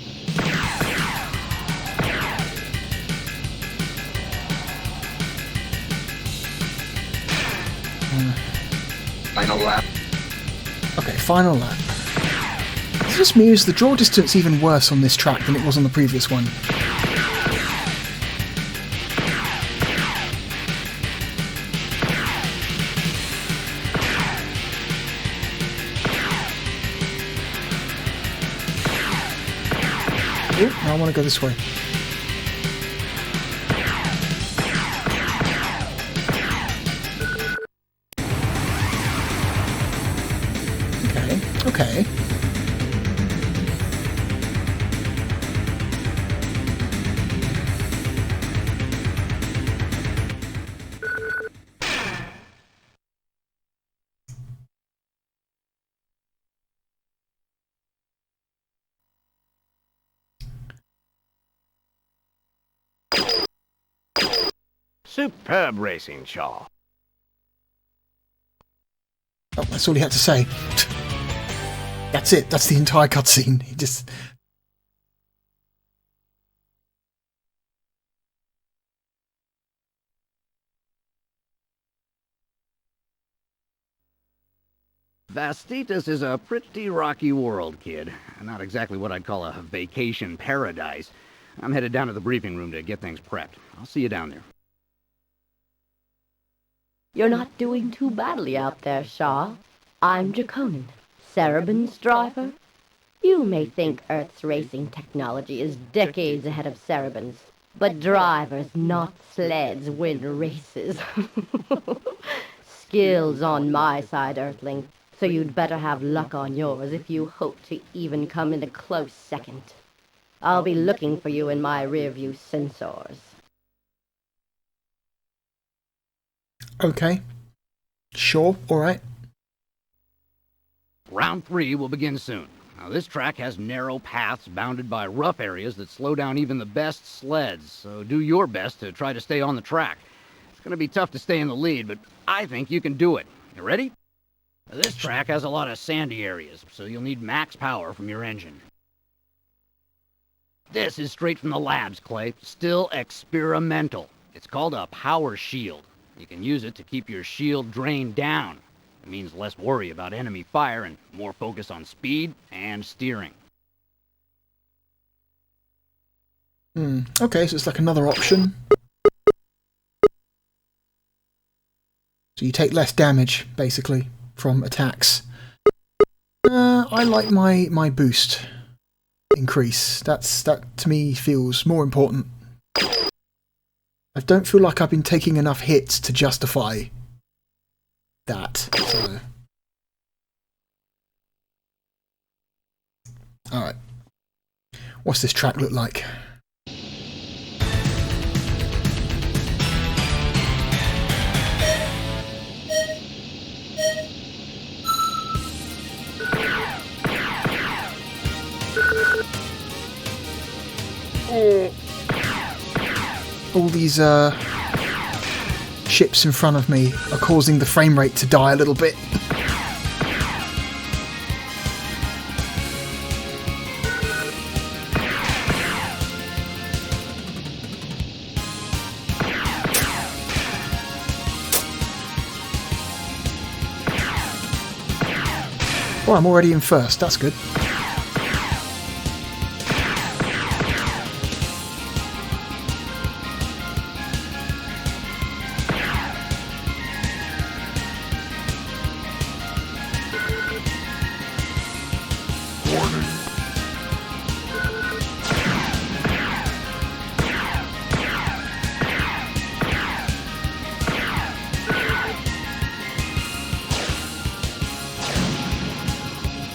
Final lap. Okay, final lap. It's just me, is the draw distance even worse on this track than it was on the previous one? Oh, now I want to go this way. Okay. Superb racing, Shaw. Oh, that's all he had to say. That's it. That's the entire cutscene. He just... Vastitas is a pretty rocky world, kid. Not exactly what I'd call a vacation paradise. I'm headed down to the briefing room to get things prepped. I'll see you down there. You're not doing too badly out there, Shaw. I'm Draconin, Cerebin's driver. You may think Earth's racing technology is decades ahead of Cerebin's, but drivers, not sleds, win races. Skills on my side, Earthling, so you'd better have luck on yours if you hope to even come in a close second. I'll be looking for you in my rearview sensors. Okay. Sure, alright. Round 3 will begin soon. Now, this track has narrow paths bounded by rough areas that slow down even the best sleds, so do your best to try to stay on the track. It's going to be tough to stay in the lead, but I think you can do it. You ready? Now, this track has a lot of sandy areas, so you'll need max power from your engine. This is straight from the labs, Clay. Still experimental. It's called a power shield. You can use it to keep your shield drained down. It means less worry about enemy fire and more focus on speed and steering. Okay, so it's like another option. So you take less damage, basically, from attacks. I like my boost increase. That to me feels more important. I don't feel like I've been taking enough hits to justify that. So. Alright. What's this track look like? All these ships in front of me are causing the frame rate to die a little bit. Oh, I'm already in first, that's good.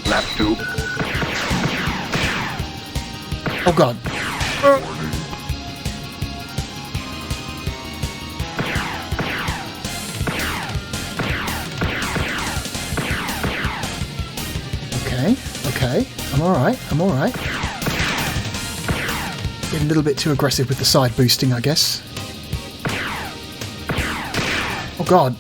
Lap 2. Oh god. Okay. I'm alright. Getting a little bit too aggressive with the side boosting, I guess. Oh god.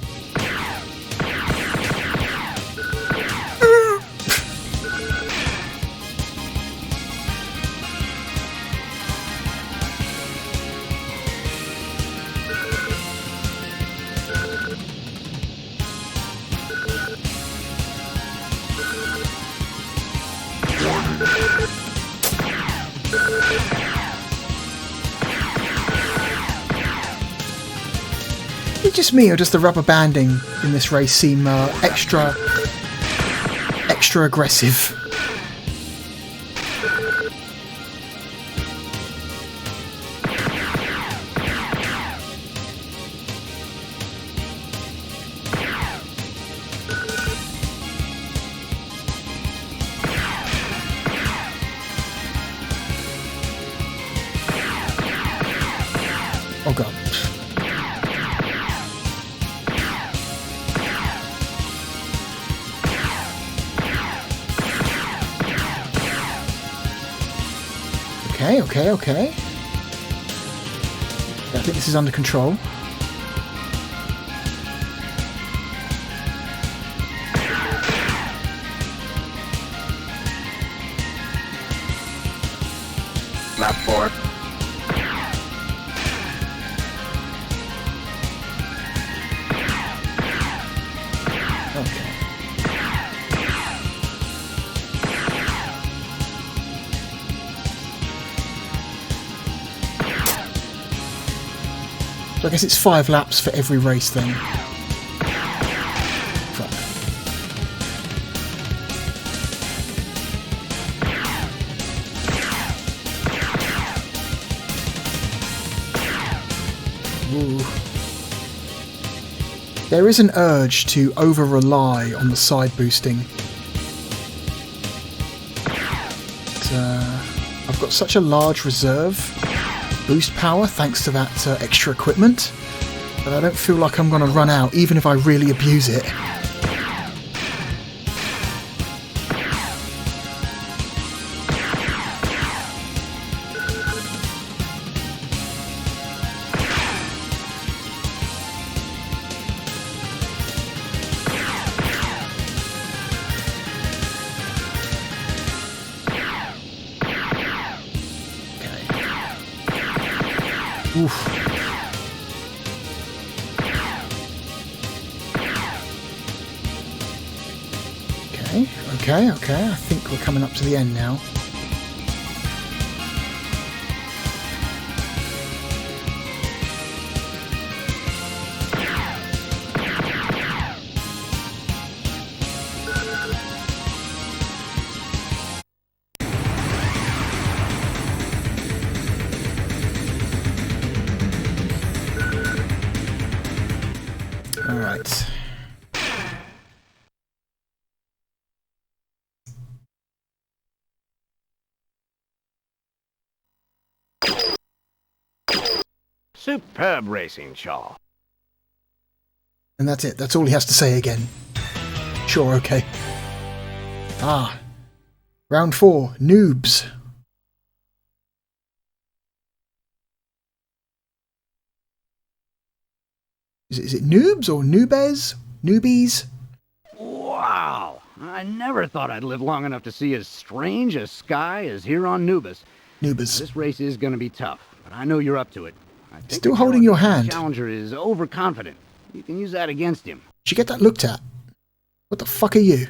Is it just me, or does the rubber banding in this race seem extra aggressive? Oh god. Okay. I think this is under control. lap 4. Okay. So I guess it's 5 laps for every race then. Fuck. Ooh. There is an urge to over-rely on the side boosting. But, I've got such a large reserve boost power thanks to that extra equipment that I don't feel like I'm going to run out even if I really abuse it. Oof. Okay. I think we're coming up to the end now. All right. Superb racing, Shaw. And that's it. That's all he has to say again. Sure, okay. Round 4. Noobs. Is it noobs or noobes? Newbies? Wow! I never thought I'd live long enough to see as strange a sky as here on Nubus. Noobers. This race is going to be tough, but I know you're up to it. I think Still the holding your challenger- hand. Challenger is overconfident. You can use that against him. Did you get that looked at? What the fuck are you?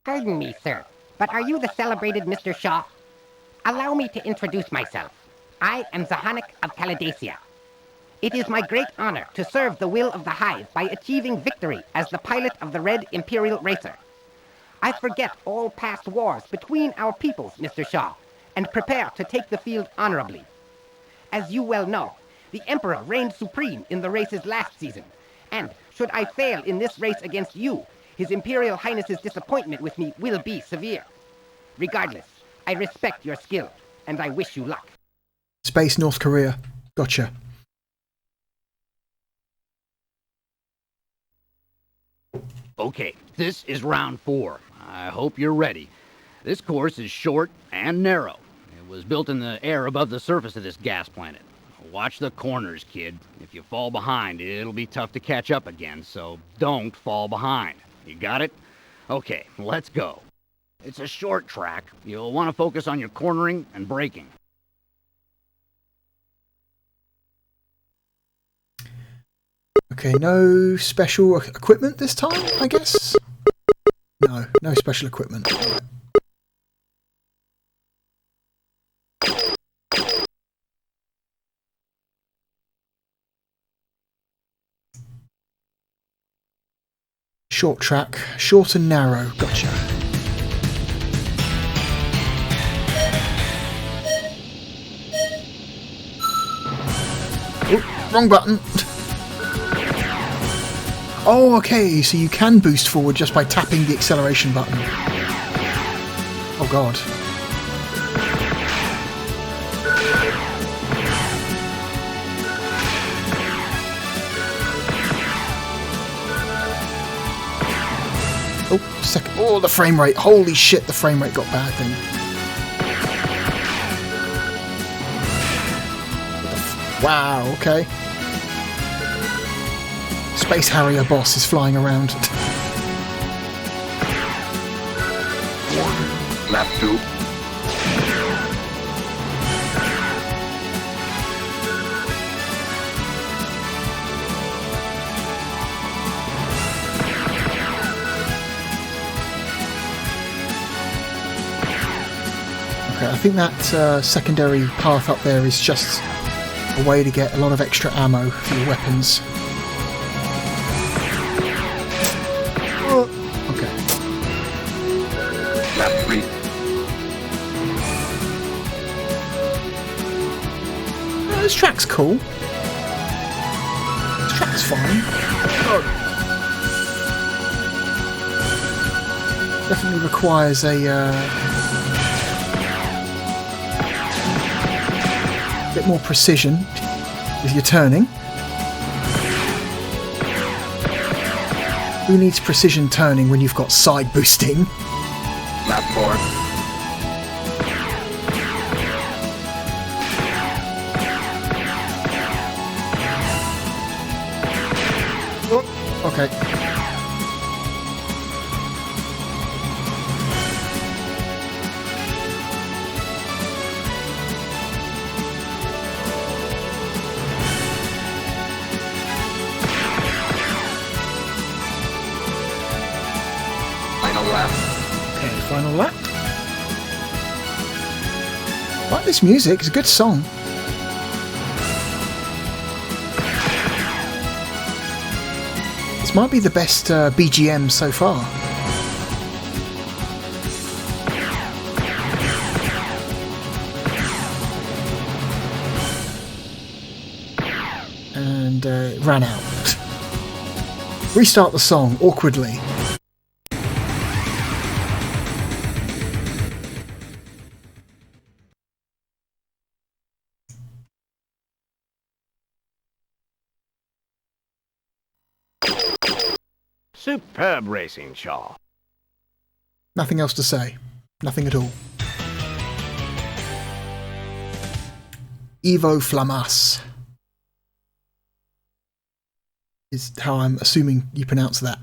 Pardon me, sir, but are you the celebrated Mr. Shaw? Allow me to introduce myself. I am Zahanik of Caledacia. It is my great honor to serve the will of the Hive by achieving victory as the pilot of the Red Imperial Racer. I forget all past wars between our peoples, Mr. Shaw, and prepare to take the field honorably. As you well know, the Emperor reigned supreme in the race's last season, and should I fail in this race against you, His Imperial Highness's disappointment with me will be severe. Regardless, I respect your skill, and I wish you luck. Space North Korea. Gotcha. Okay, this is round 4. I hope you're ready. This course is short and narrow. It was built in the air above the surface of this gas planet. Watch the corners, kid. If you fall behind, it'll be tough to catch up again, so don't fall behind. You got it? Okay, let's go. It's a short track. You'll want to focus on your cornering and braking. Okay, no special equipment this time, I guess? No special equipment. Right. Short track, short and narrow, gotcha. Oh, wrong button. Oh, okay, so you can boost forward just by tapping the acceleration button. Oh god. Oh, second. Oh, the frame rate. Holy shit, the frame rate got bad then. Wow, okay. Space Harrier boss is flying around. Lap 2. Okay, I think that secondary path up there is just a way to get a lot of extra ammo for your weapons. Oh, okay. Lap 3. This track's cool. This track's fine. Definitely requires a bit more precision with your turning. Who needs precision turning when you've got side boosting? Lap 4. Okay. Final lap. Okay, final lap. I like this music, it's a good song. This might be the best BGM so far. And it ran out. Restart the song awkwardly. Superb racing, Shaw. Nothing else to say. Nothing at all. Evo Flamas is how I'm assuming you pronounce that.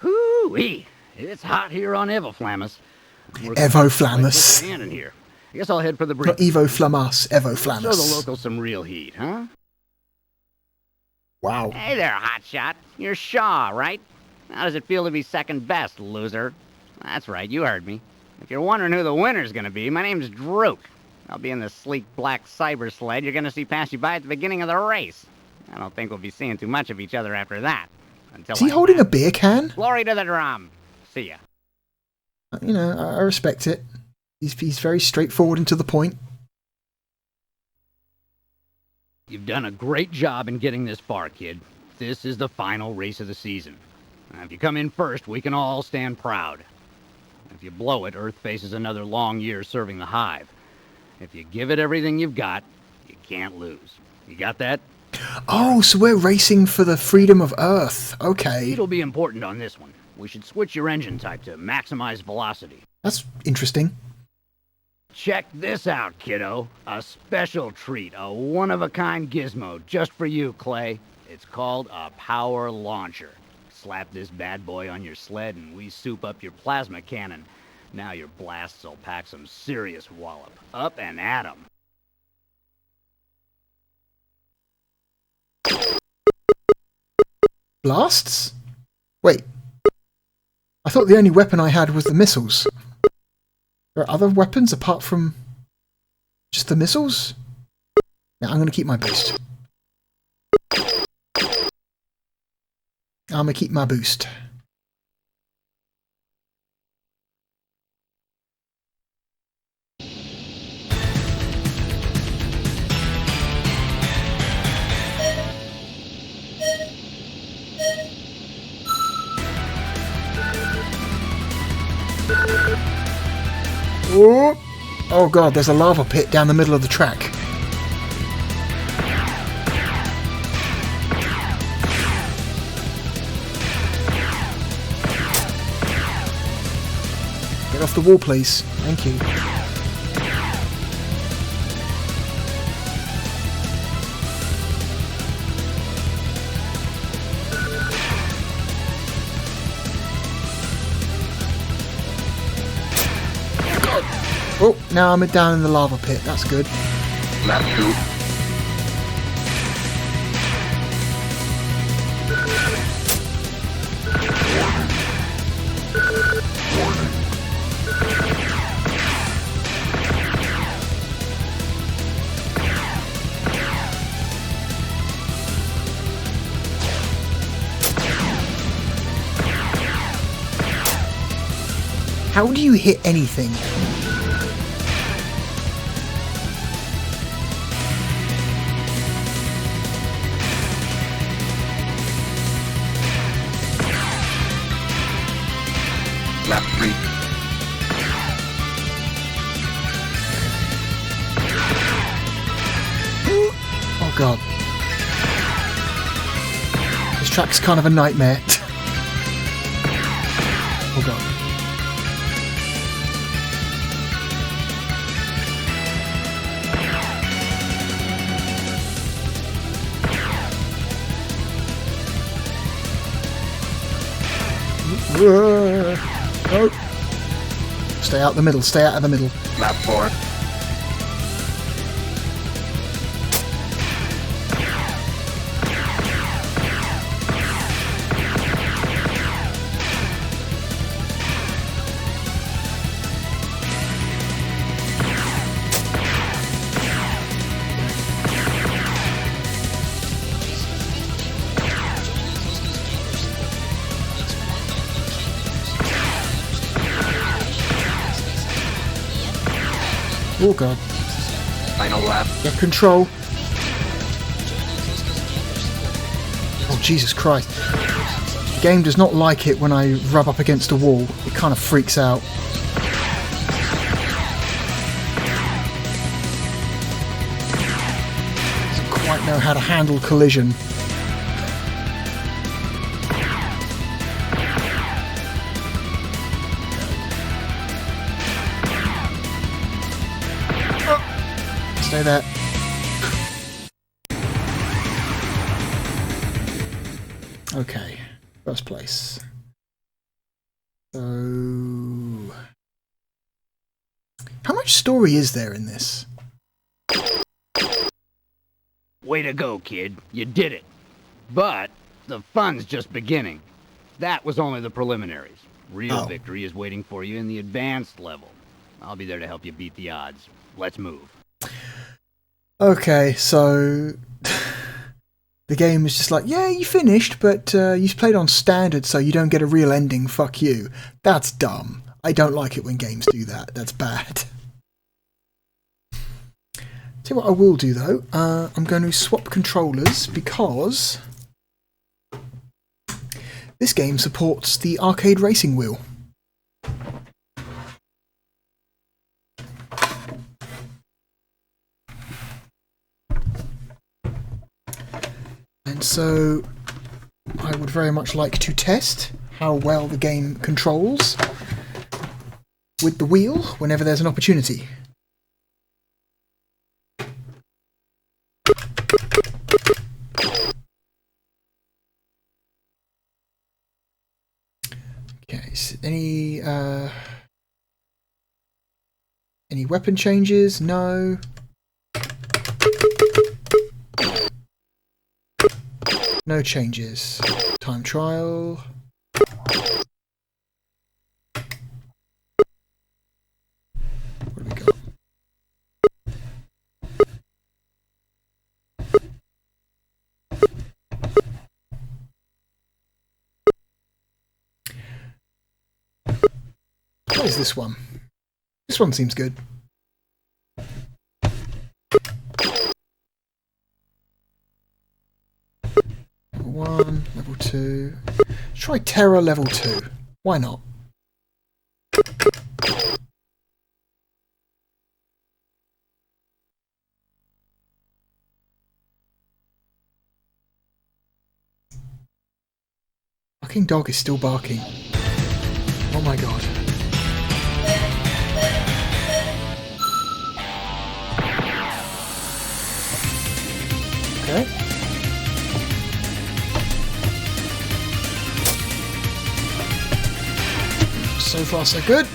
Hoo-wee! It's hot here on Evo Flamas. Evo Flamas. In here. I guess I'll head for the break. Not Evo Flamas, Evo Show Flamas. the locals some real heat, huh? Wow. Hey there, hotshot. You're Shaw, right? How does it feel to be second best, loser? That's right, you heard me. If you're wondering who the winner's gonna be, my name's Drook. I'll be in the sleek black cyber sled you're gonna see pass you by at the beginning of the race. I don't think we'll be seeing too much of each other after that. Until Is he holding a beer can? Glory to the drum. See ya. You know, I respect it. He's very straightforward and to the point. You've done a great job in getting this far, kid. This is the final race of the season. If you come in first, we can all stand proud. If you blow it, Earth faces another long year serving the Hive. If you give it everything you've got, you can't lose. You got that? Oh, so we're racing for the freedom of Earth. Okay. It'll be important on this one. We should switch your engine type to maximize velocity. That's interesting. Check this out, kiddo. A special treat, a one-of-a-kind gizmo just for you, Clay. It's called a power launcher. Slap this bad boy on your sled and we soup up your plasma cannon. Now your blasts will pack some serious wallop. Up and at 'em. Blasts? Wait. I thought the only weapon I had was the missiles. There are other weapons apart from just the missiles? Now I'm going to keep my boost. I'm going to keep my boost. Oh, oh god, there's a lava pit down the middle of the track. Get off the wall, please. Thank you. Oh, now I'm down in the lava pit. That's good. Lap 2. How do you hit anything? Lap 3. Oh god. This track's kind of a nightmare. Oh god. No. Stay out the middle, stay out of the middle. Lap 4. Oh god. Final lap. Get control. Oh Jesus Christ. The game does not like it when I rub up against a wall. It kind of freaks out. Doesn't quite know how to handle collision. Stay there. Okay, first place. So, how much story is there in this? Way to go, kid. You did it. But the fun's just beginning. That was only the preliminaries. Real victory is waiting for you in the advanced level. I'll be there to help you beat the odds. Let's move. Okay, so the game is just like, yeah, you finished, but you played on standard, so you don't get a real ending. Fuck you. That's dumb. I don't like it when games do that. That's bad. Tell you what I will do, though. I'm going to swap controllers because this game supports the arcade racing wheel. And so I would very much like to test how well the game controls with the wheel whenever there's an opportunity. Okay, so any weapon changes? No. No changes. Time trial. What do we got? What is this one? This one seems good. Level 1, level 2. Let's try Terror level 2. Why not? Fucking dog is still barking. Oh my god. Okay. So far so good.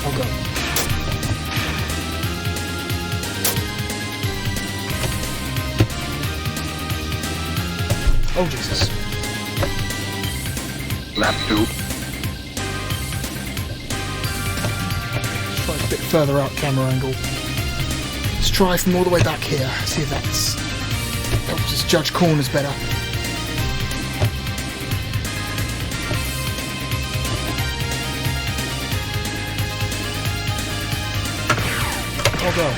Oh god. Oh Jesus. Lap 2. Try a bit further out camera angle. Let's try from all the way back here. See if that's helps us judge corners better. I'll go.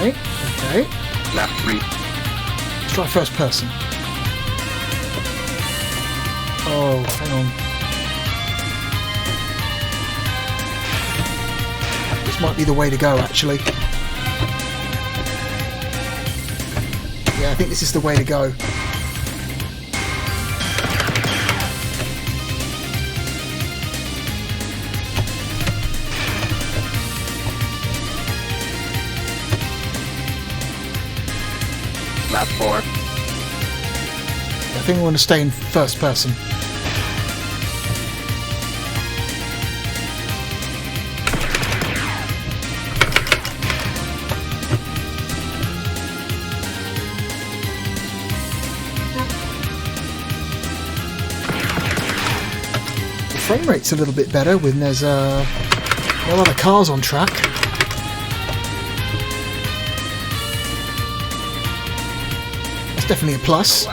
Okay. Lap 3. Let's try first person. Oh, hang on. This might be the way to go, actually. Yeah, I think this is the way to go. Lap 4. I think we want to stay in first person. The frame rate's a little bit better when there's no other cars on track. Definitely a plus.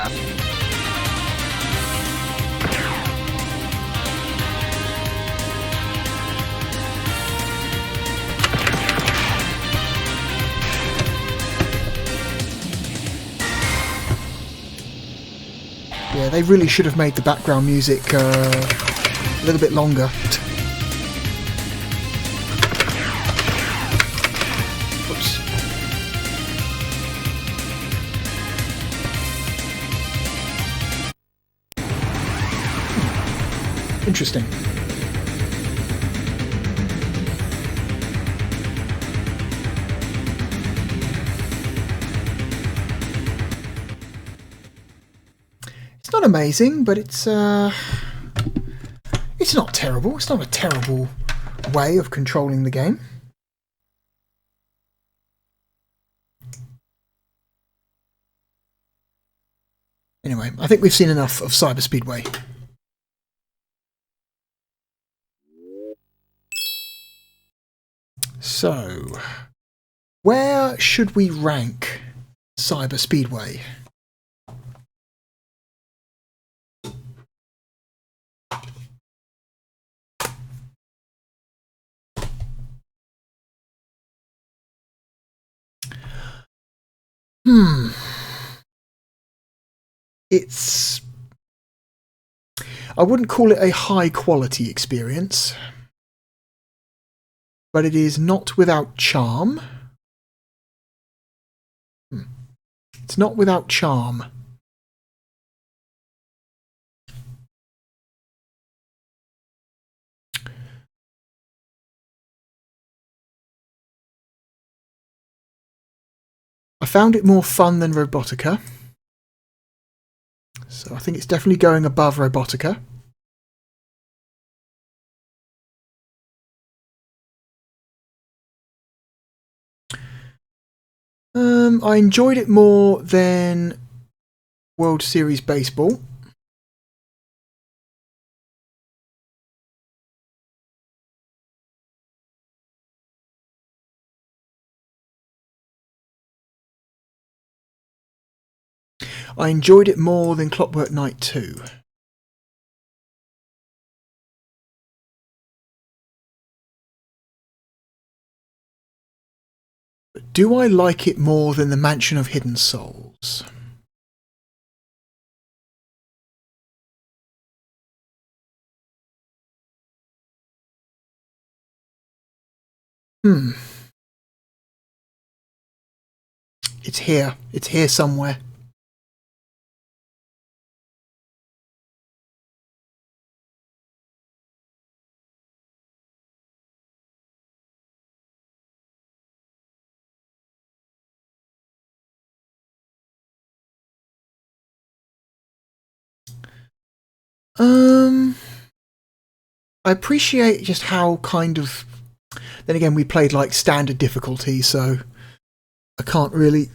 Yeah, they really should have made the background music a little bit longer. Oops. Interesting. It's not amazing, but it's not terrible. It's not a terrible way of controlling the game. Anyway, I think we've seen enough of Cyber Speedway. So, where should we rank Cyber Speedway? I wouldn't call it a high quality experience, but it is not without charm. It's not without charm. I found it more fun than Robotica. So I think it's definitely going above Robotica. I enjoyed it more than World Series Baseball. I enjoyed it more than Clockwork Knight 2. But do I like it more than the Mansion of Hidden Souls? It's here. It's here somewhere. I appreciate just how kind of... Then again, we played like standard difficulty, so I can't really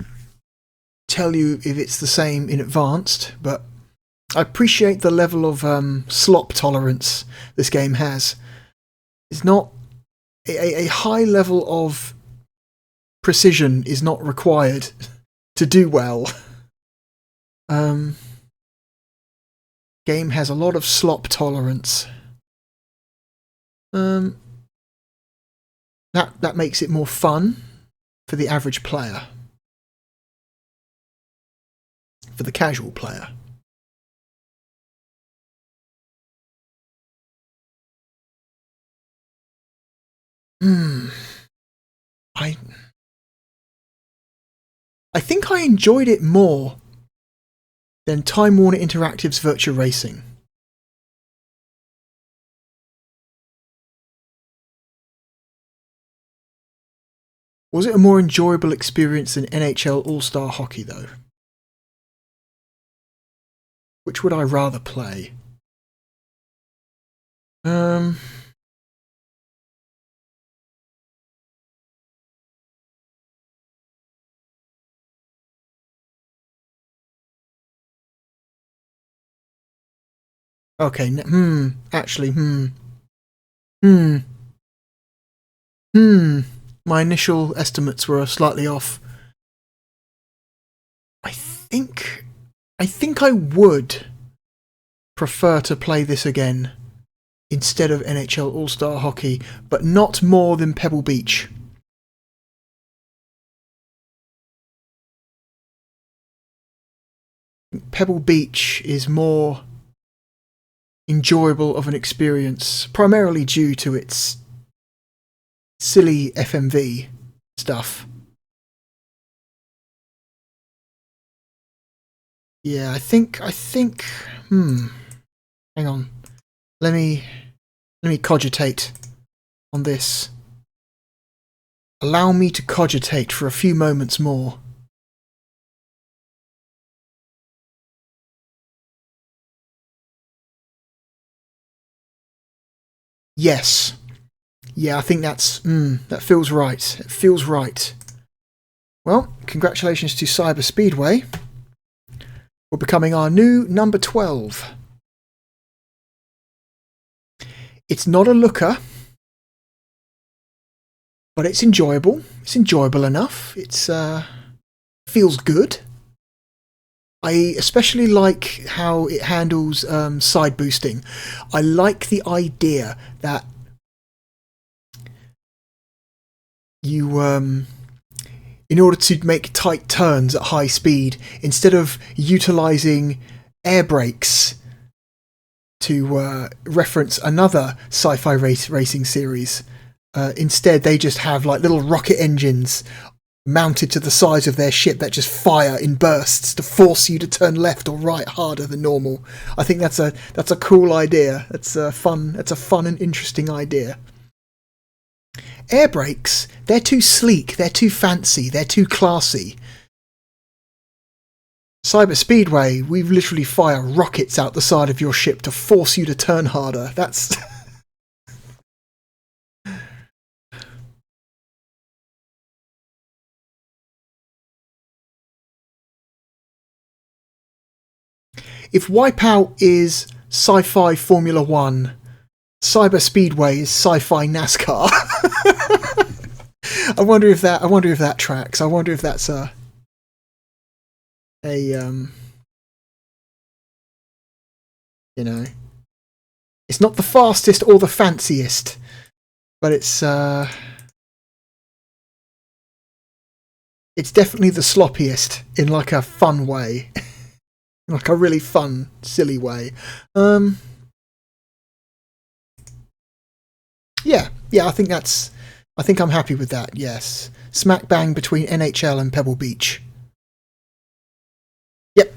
tell you if it's the same in advanced, but I appreciate the level of slop tolerance this game has. It's not a high level of precision is not required to do well. Game has a lot of slop tolerance. That makes it more fun for the average player, for the casual player. I think I enjoyed it more than Time Warner Interactive's Virtua Racing. Was it a more enjoyable experience than NHL All-Star Hockey, though? Which would I rather play? Okay, actually, my initial estimates were slightly off. I think I would prefer to play this again instead of NHL All-Star Hockey, but not more than Pebble Beach. Pebble Beach is more enjoyable of an experience, primarily due to its silly FMV stuff. Yeah, I think hang on. Let me cogitate on this. Allow me to cogitate for a few moments more. Yes. Yeah, I think that feels right. It feels right. Well, congratulations to Cyber Speedway for becoming our new number 12. It's not a looker, but it's enjoyable. It's enjoyable enough. It's feels good. I especially like how it handles side boosting. I like the idea that you, in order to make tight turns at high speed, instead of utilising air brakes to reference another sci-fi racing series, instead they just have like little rocket engines mounted to the sides of their ship that just fire in bursts to force you to turn left or right harder than normal. I think that's a cool idea. That's a fun and interesting idea. Air brakes, they're too sleek, they're too fancy, they're too classy. Cyber Speedway, we literally fire rockets out the side of your ship to force you to turn harder. That's if Wipeout is sci-fi Formula 1, Cyber Speedway is sci-fi NASCAR. I wonder if that tracks. I wonder if that's you know, it's not the fastest or the fanciest, but it's definitely the sloppiest in like a fun way. Like a really fun, silly way. Yeah, I think I'm happy with that, yes. Smack bang between NHL and Pebble Beach. Yep,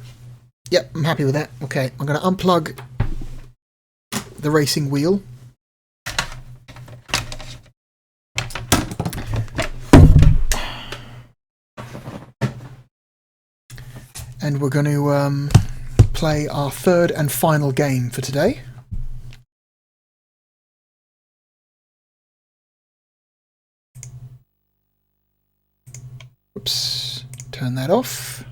I'm happy with that. Okay, I'm going to unplug the racing wheel. And we're going to play our third and final game for today. Oops, turn that off.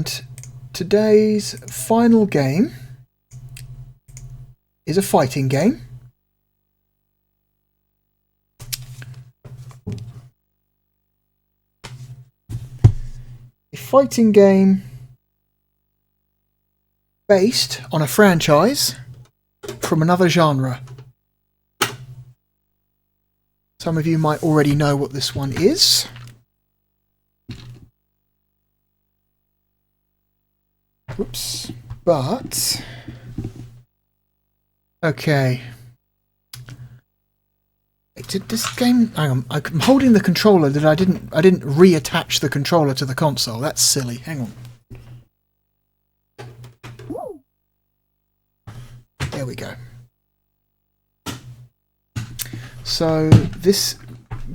And today's final game is a fighting game. A fighting game based on a franchise from another genre. Some of you might already know what this one is. Whoops. But okay. Did this game? Hang on. I'm holding the controller. I didn't reattach the controller to the console. That's silly. Hang on. There we go. So this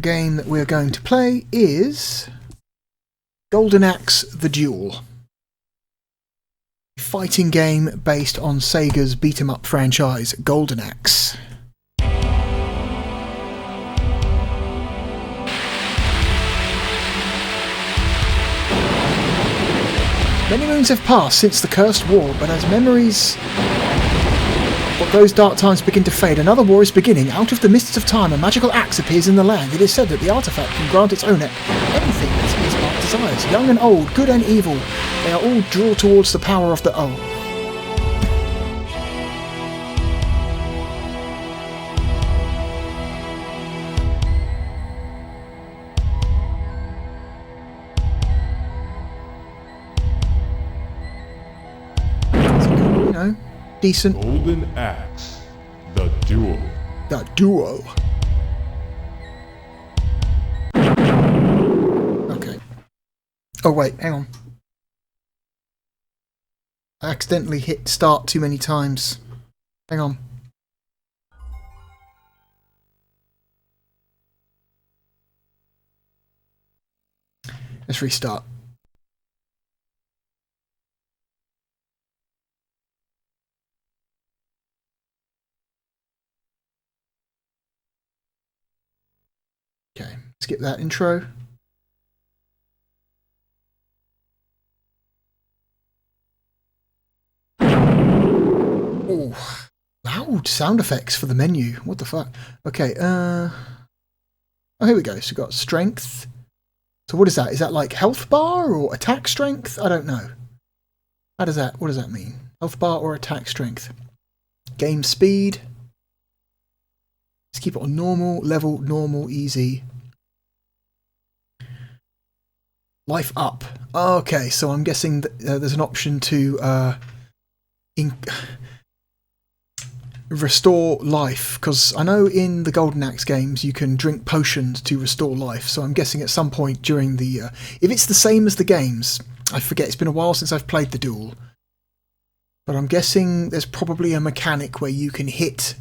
game that we're going to play is Golden Axe: The Duel. A fighting game based on Sega's beat-em-up franchise, Golden Axe. Many moons have passed since the Cursed War, but as memories of those dark times begin to fade, another war is beginning. Out of the mists of time, a magical axe appears in the land. It is said that the artifact can grant its owner anything that his heart desires. Young and old, good and evil, they are all drawn towards the power of the decent. Golden Axe: The Duel. The Duel. Okay. Oh wait, hang on. I accidentally hit start too many times. Hang on. Let's restart. Okay, skip that intro. Oh, loud sound effects for the menu. What the fuck? Okay, oh, here we go. So we've got strength. So what is that? Is that like health bar or attack strength? I don't know. What does that mean? Health bar or attack strength? Game speed. Let's keep it on normal, level, normal, easy. Life up. Okay, so I'm guessing that, there's an option to restore life, because I know in the Golden Axe games you can drink potions to restore life, so I'm guessing at some point during the... if it's the same as the games, I forget, it's been a while since I've played the Duel, but I'm guessing there's probably a mechanic where you can hit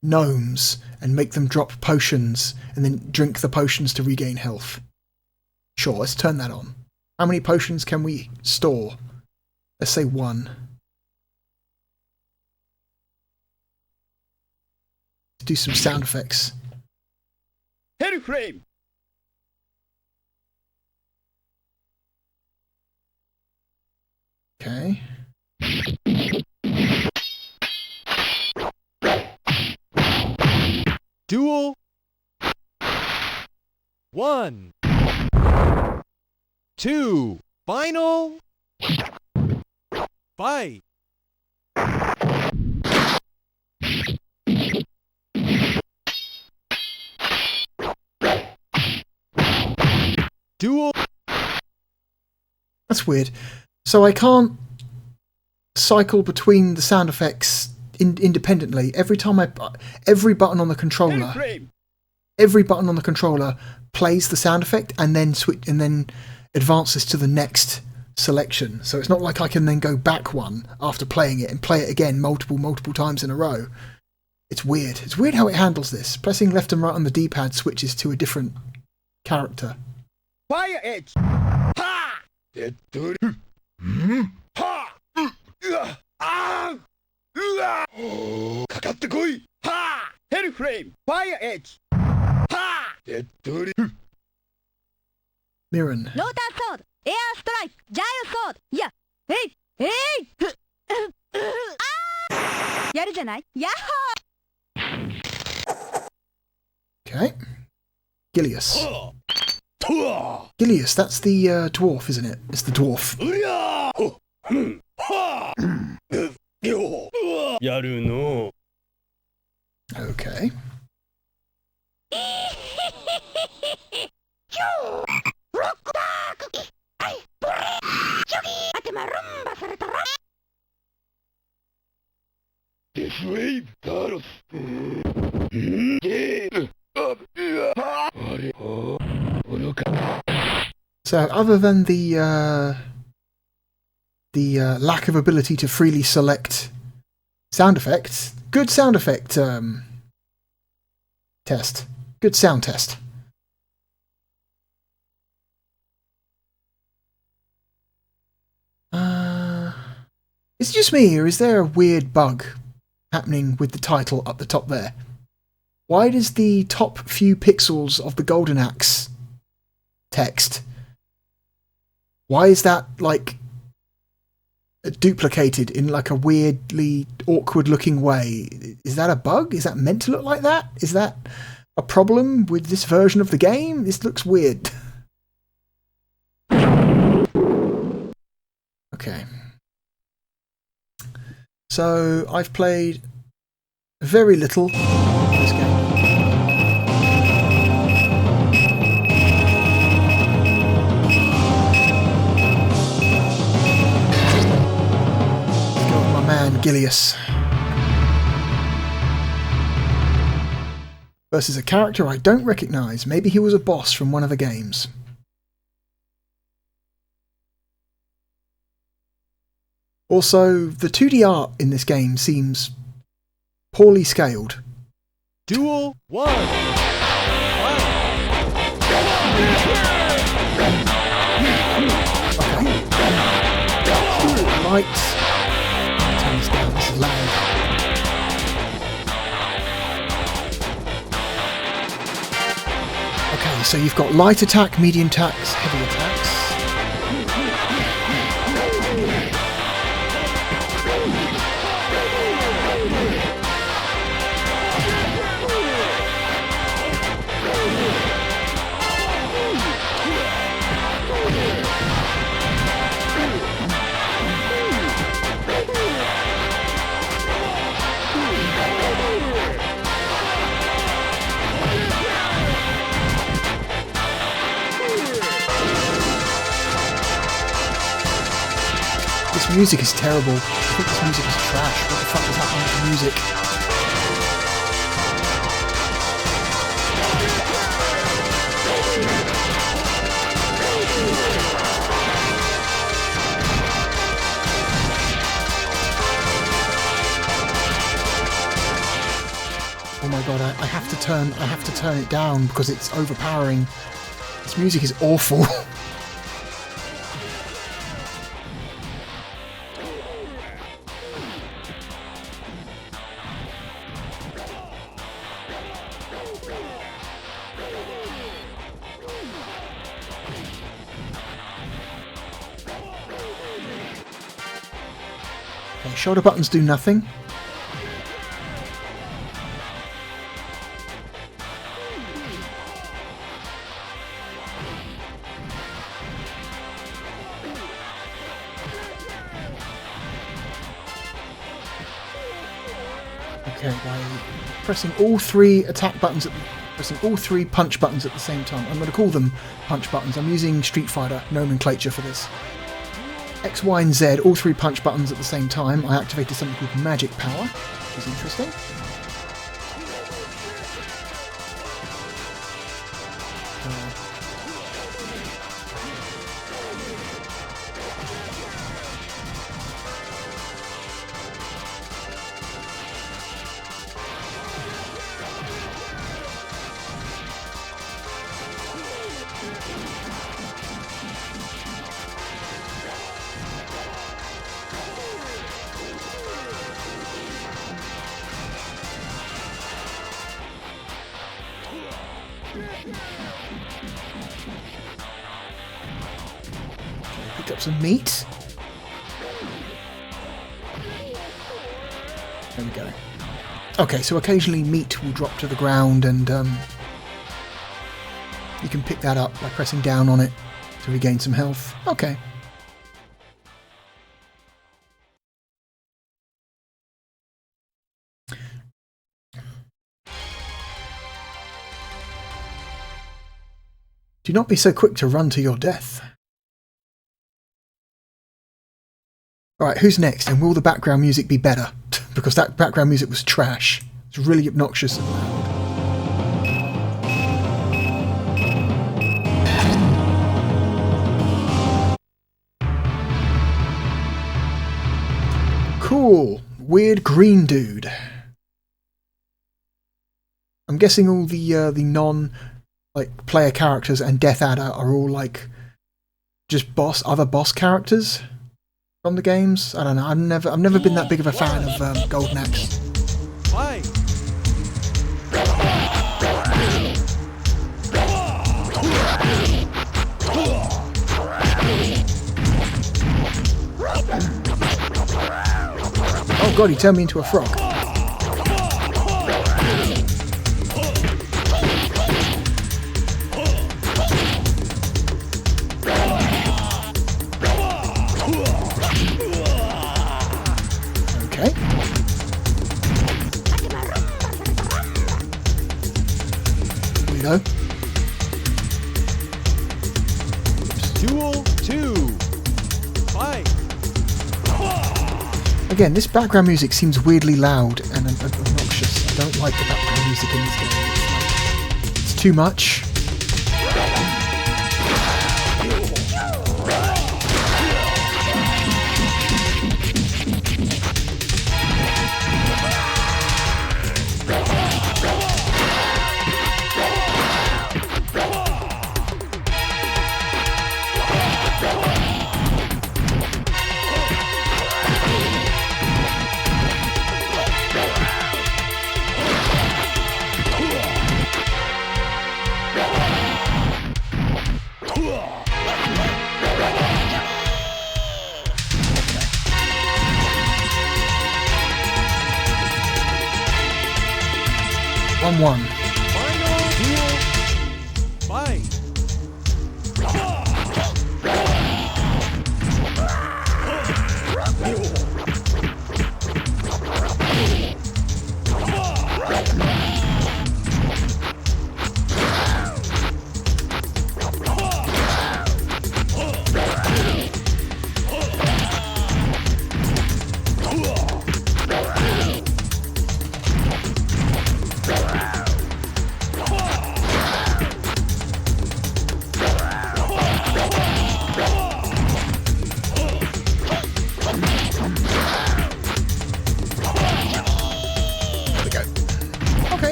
gnomes and make them drop potions and then drink the potions to regain health. Sure, let's turn that on. How many potions can we store? Let's say 1. Let's do some sound effects. Hell frame. Okay. Duel 1, 2, final fight. Duel. That's weird. So I can't cycle between the sound effects independently. Every button on the controller plays the sound effect and then advances to the next selection. So it's not like I can then go back one after playing it and play it again multiple times in a row. It's weird. It's weird how it handles this. Pressing left and right on the D-pad switches to a different character. Fire edge. Ha! Ha! Ah! Kakatte koi. Ha! Hell frame. Fire edge. Ha! Mirren. エアストライクジャイロソードいやえいやるじゃないヤッホー Okay. Gilius. Gilius, that's the dwarf, isn't it? It's the dwarf. やるの Okay. So, other than the lack of ability to freely select sound effects, good sound effect test. Good sound test. Is it just me, or is there a weird bug happening with the title up the top there? Why does the top few pixels of the Golden Axe text, why is that, like, duplicated in, like, a weirdly awkward looking way? Is that a bug? Is that meant to look like that? Is that a problem with this version of the game? This looks weird. Okay. So, I've played very little of this game. Let's go with my man, Gilius. Versus a character I don't recognise. Maybe he was a boss from one of the games. Also, the 2D art in this game seems poorly scaled. Duel 1. Lights. Turn this down, this is loud. Okay, so you've got light attack, medium attacks, heavy attacks. This music is terrible. I think this music is trash. What the fuck is happening to the music? Oh my god, I have to turn it down because it's overpowering. This music is awful. Okay, shoulder buttons do nothing. Okay, by pressing all three attack buttons, pressing all three punch buttons at the same time. I'm going to call them punch buttons. I'm using Street Fighter nomenclature for this. X, Y, and Z, all three punch buttons at the same time. I activated something called Magic Power, which is interesting. picked up some meat. There we go. Okay, so occasionally meat will drop to the ground, and you can pick that up by pressing down on it to regain some health. Okay. Do not be so quick to run to your death. Alright, who's next? And will the background music be better? Because that background music was trash. It's really obnoxious and loud. Cool. Weird green dude. I'm guessing all the non player characters and Death Adder are all like just other boss characters from the games. I don't know. I've never been that big of a fan of Golden Axe. Oh god, he turned me into a frog. Okay. Here we go. Duel 2. Fight. Again, this background music seems weirdly loud and obnoxious. I don't like the background music in this game. It's too much. One. Final duel. Fight.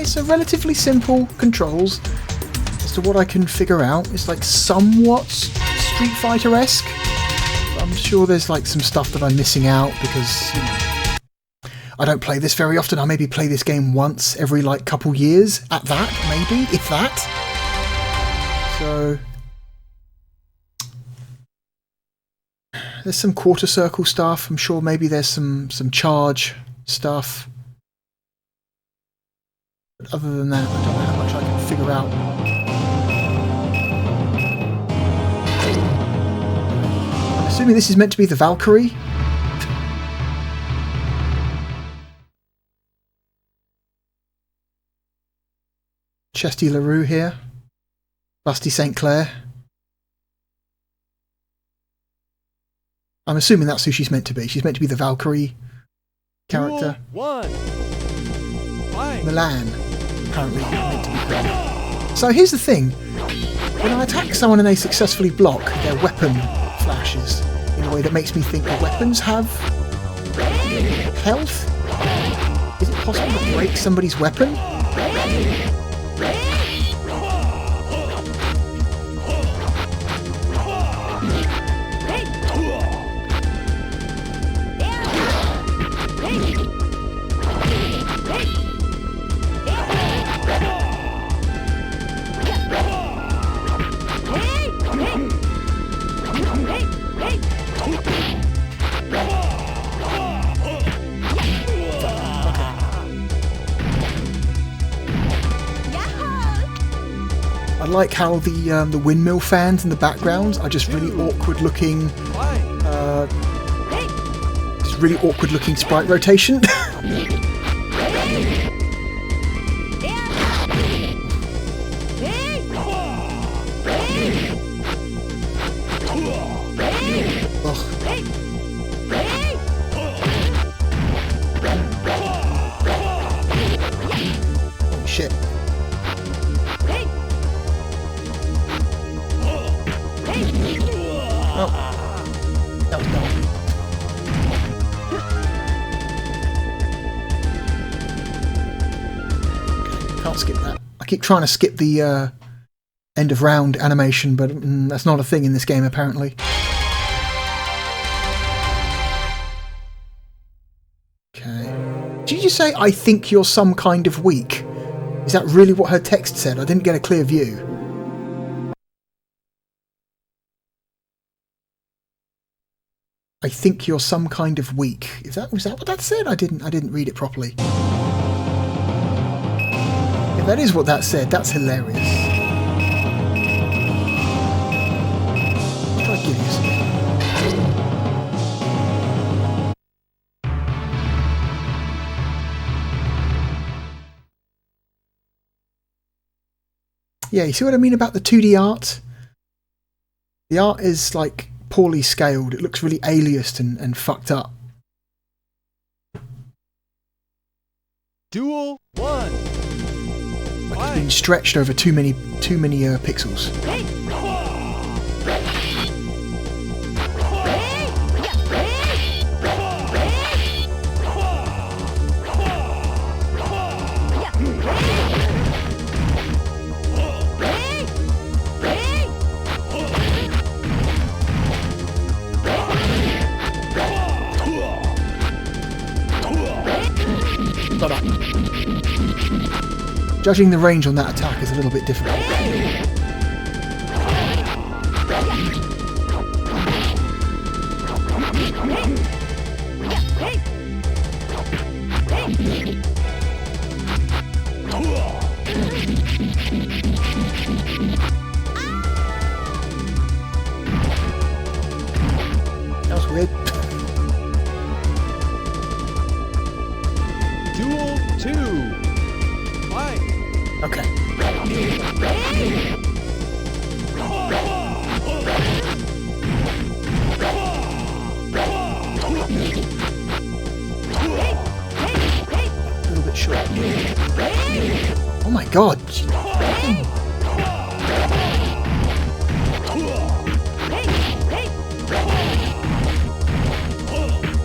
So relatively simple controls as to what I can figure out. It's like somewhat Street Fighter-esque. I'm sure there's like some stuff that I'm missing out because, you know, I don't play this very often. I maybe play this game once every like couple years at that, maybe, if that. So there's some quarter circle stuff. I'm sure maybe there's some charge stuff. Other than that, I don't know how much I can figure out. I'm assuming this is meant to be the Valkyrie. Chesty LaRue here. Busty St. Clair. I'm assuming that's who she's meant to be. She's meant to be the Valkyrie character. Duel 1. Fight. Milan. Apparently meant to be called. So here's the thing. When I attack someone and they successfully block, their weapon flashes in a way that makes me think the weapons have health. Is it possible to break somebody's weapon? I like how the windmill fans in the background are just really awkward looking. Just really awkward looking sprite rotation. Shit. Oh. That was dumb. Can't skip that. I keep trying to skip the end of round animation, but that's not a thing in this game apparently. Okay. Did you just say, I think you're some kind of weak? Is that really what her text said? I didn't get a clear view. I think you're some kind of weak. Was that what that said? I didn't read it properly. If that is what that said, that's hilarious. Let's try Gideus again. Yeah, you see what I mean about the 2D art? The art is like poorly scaled. It looks really aliased and fucked up. Duel 1. Like it's been stretched over too many pixels. Judging the range on that attack is a little bit difficult. That was weird. Duel 2. Fight. Okay. A little bit short. Oh my god.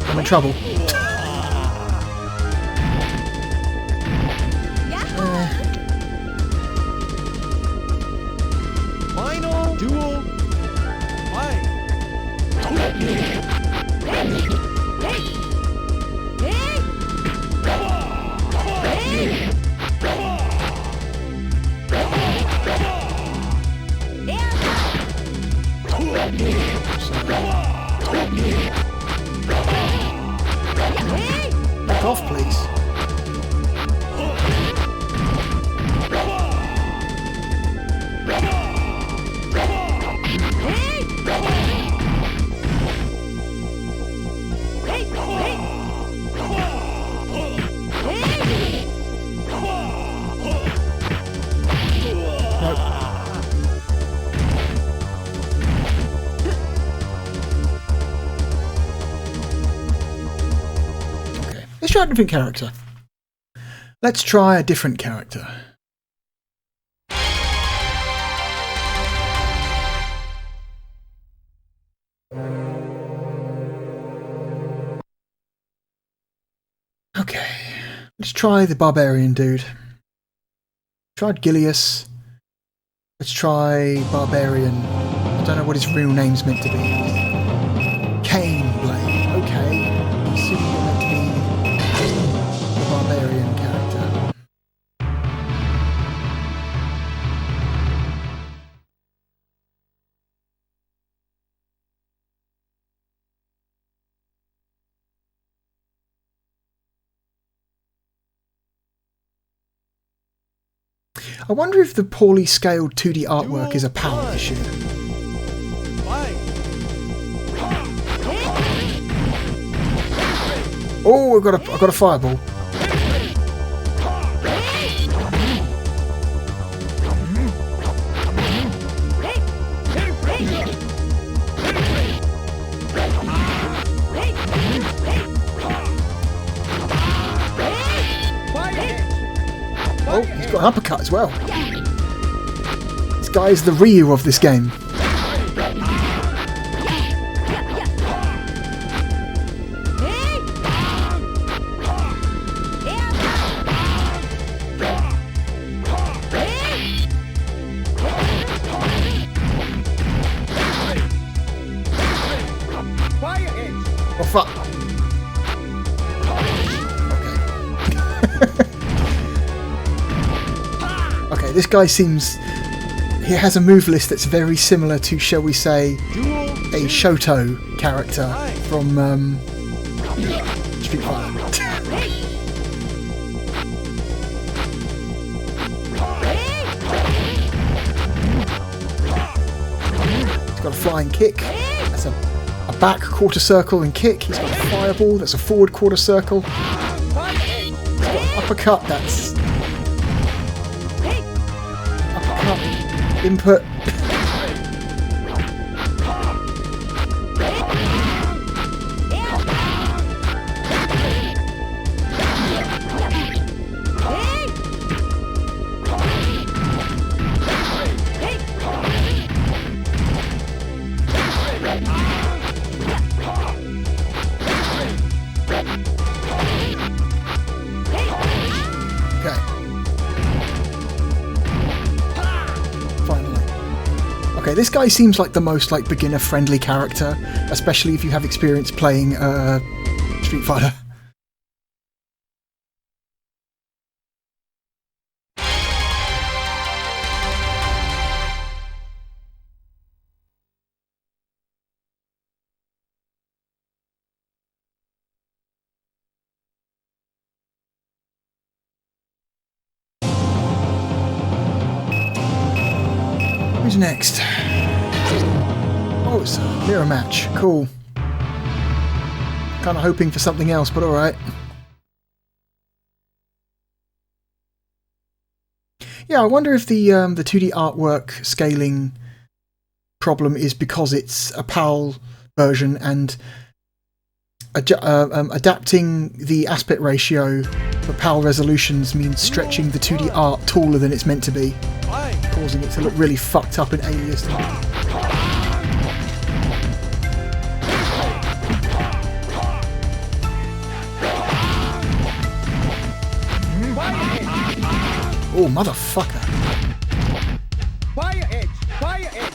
I'm in trouble. Final duel. Fight. Back off, please. Let's try a different character. Let's try a different character. Okay, let's try the barbarian dude. Tried Gilius. Let's try barbarian. I don't know what his real name's meant to be. Cane Blade. Okay. I'm assuming you're meant to be the barbarian character. I wonder if the poorly scaled 2D artwork is a PAL issue. Oh, I've got a fireball. Oh, he's got an uppercut as well. This guy is the Ryu of this game. Oh fuck. Okay, this guy seems... He has a move list that's very similar to, shall we say, a Shoto character from Street Fighter. He's got a flying kick. That's a back quarter circle and kick. He's got a fireball. That's a forward quarter circle. He's got an uppercut. That's... input. Okay, this guy seems like the most beginner-friendly character, especially if you have experience playing Street Fighter. Who's next? Oh, it's a mirror match. Cool. Kind of hoping for something else, but alright. Yeah, I wonder if the 2D artwork scaling problem is because it's a PAL version and adapting the aspect ratio for PAL resolutions means stretching the 2D art taller than it's meant to be, causing it to look really fucked up and aliased. Oh, motherfucker. Fire edge! Fire edge!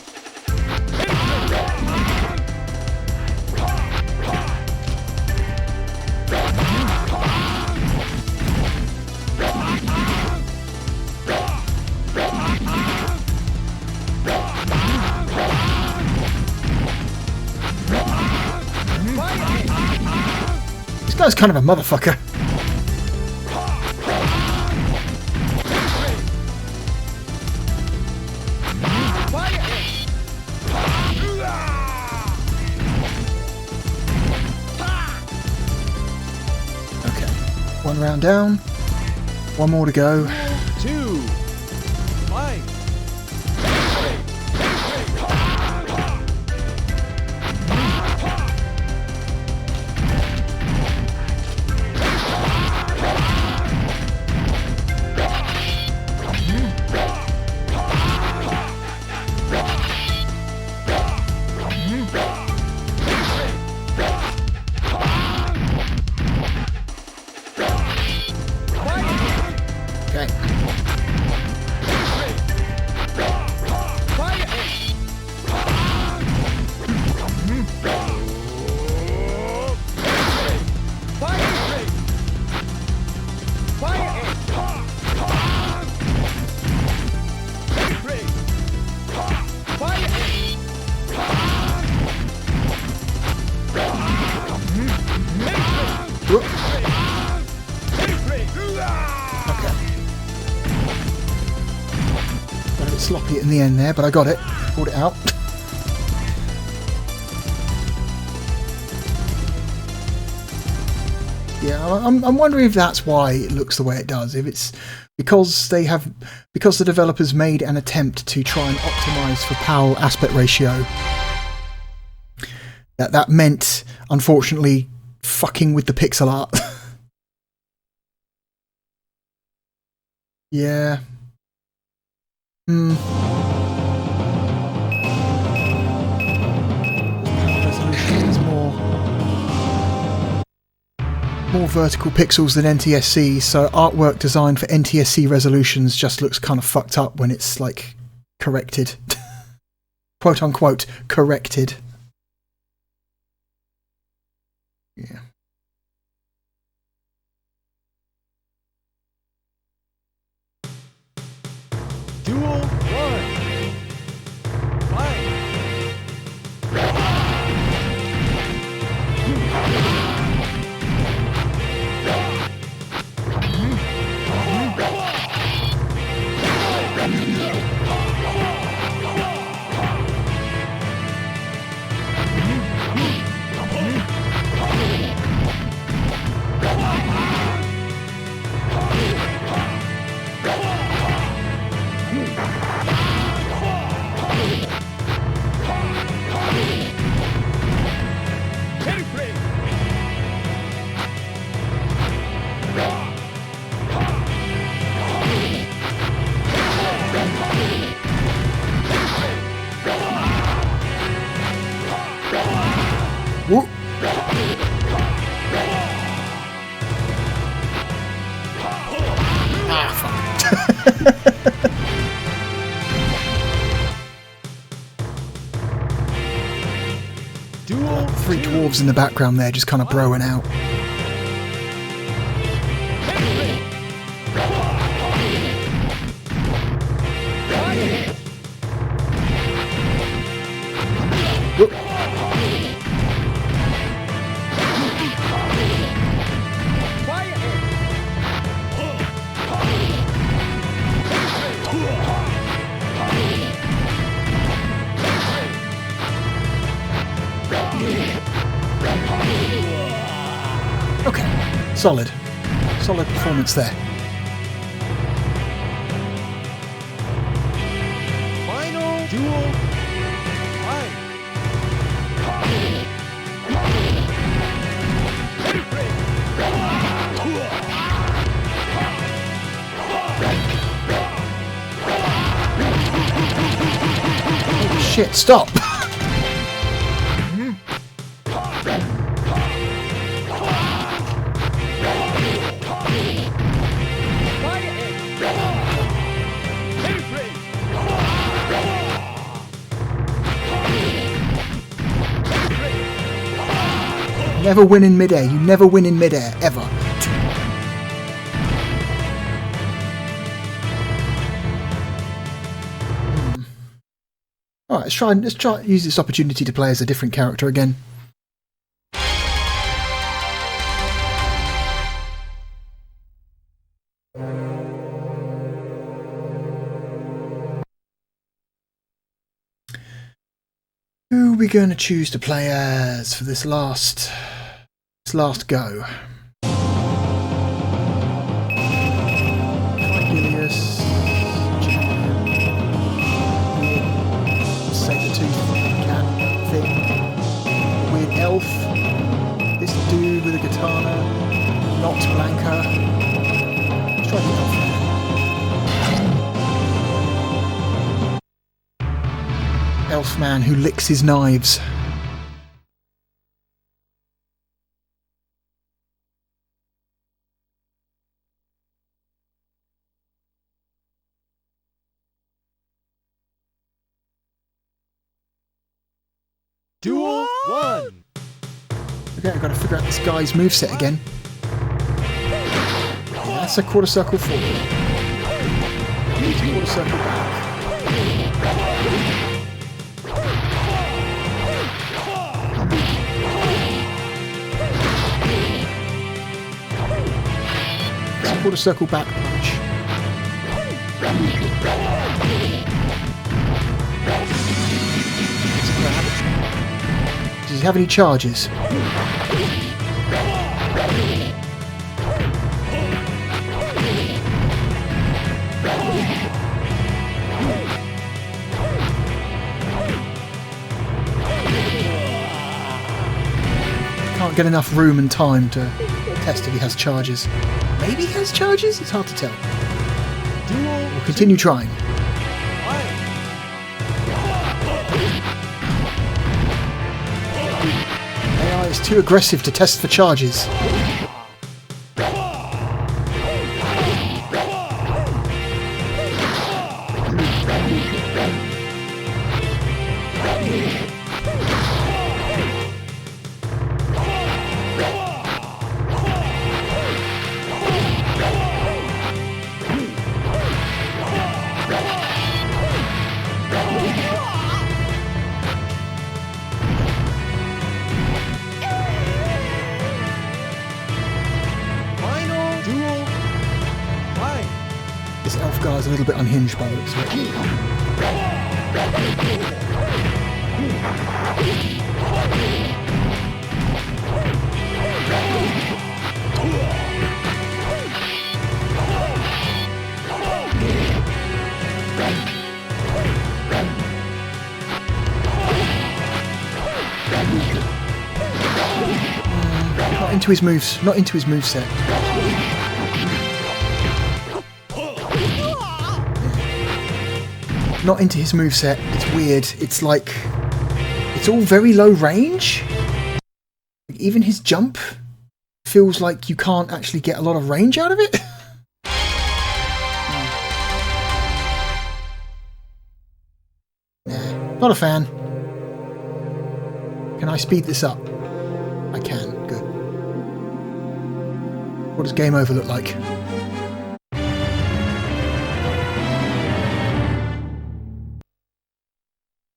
This guy's kind of a motherfucker. Okay, one round down, one more to go. 2, fight. sloppy in the end there, but I got it. Pulled it out. Yeah, I'm wondering if that's why it looks the way it does. If it's because the developers made an attempt to try and optimize for PAL aspect ratio. That meant, unfortunately, fucking with the pixel art. Yeah. Resolution is more vertical pixels than NTSC, so artwork designed for NTSC resolutions just looks kind of fucked up when it's like corrected. Quote unquote corrected. Yeah. Duel 1. Fight. Whoop. Duel 3 dwarves in the background there just kind of broing out. Whoop. Okay, solid performance there. Final duel. Fight. Holy shit, stop! Never win in midair. You never win in midair, ever. Alright, let's try use this opportunity to play as a different character again. Who are we going to choose to play as for this last go? Julius, Sabertooth cat thing, weird elf, this dude with a katana, not Blanca. Let's try the elf. Elf man who licks his knives. Duel 1. Okay, I've got to figure out this guy's moveset again. Yeah, that's a quarter circle forward. Quarter circle back. Quarter circle back punch. he have any charges? Can't get enough room and time to test if he has charges. Maybe he has charges? It's hard to tell. We'll continue trying. AI is too aggressive to test for charges. This elf guy is a little bit unhinged by the looks of it. Not into his moves. Not into his moveset. Not into his moveset. It's weird. It's like... It's all very low range. Even his jump feels like you can't actually get a lot of range out of it. Nah, not a fan. Can I speed this up? I can. Good. What does game over look like?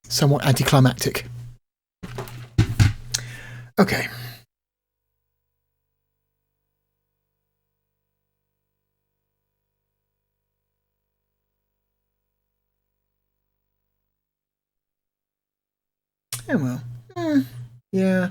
Somewhat anticlimactic. Okay. Oh well. Yeah.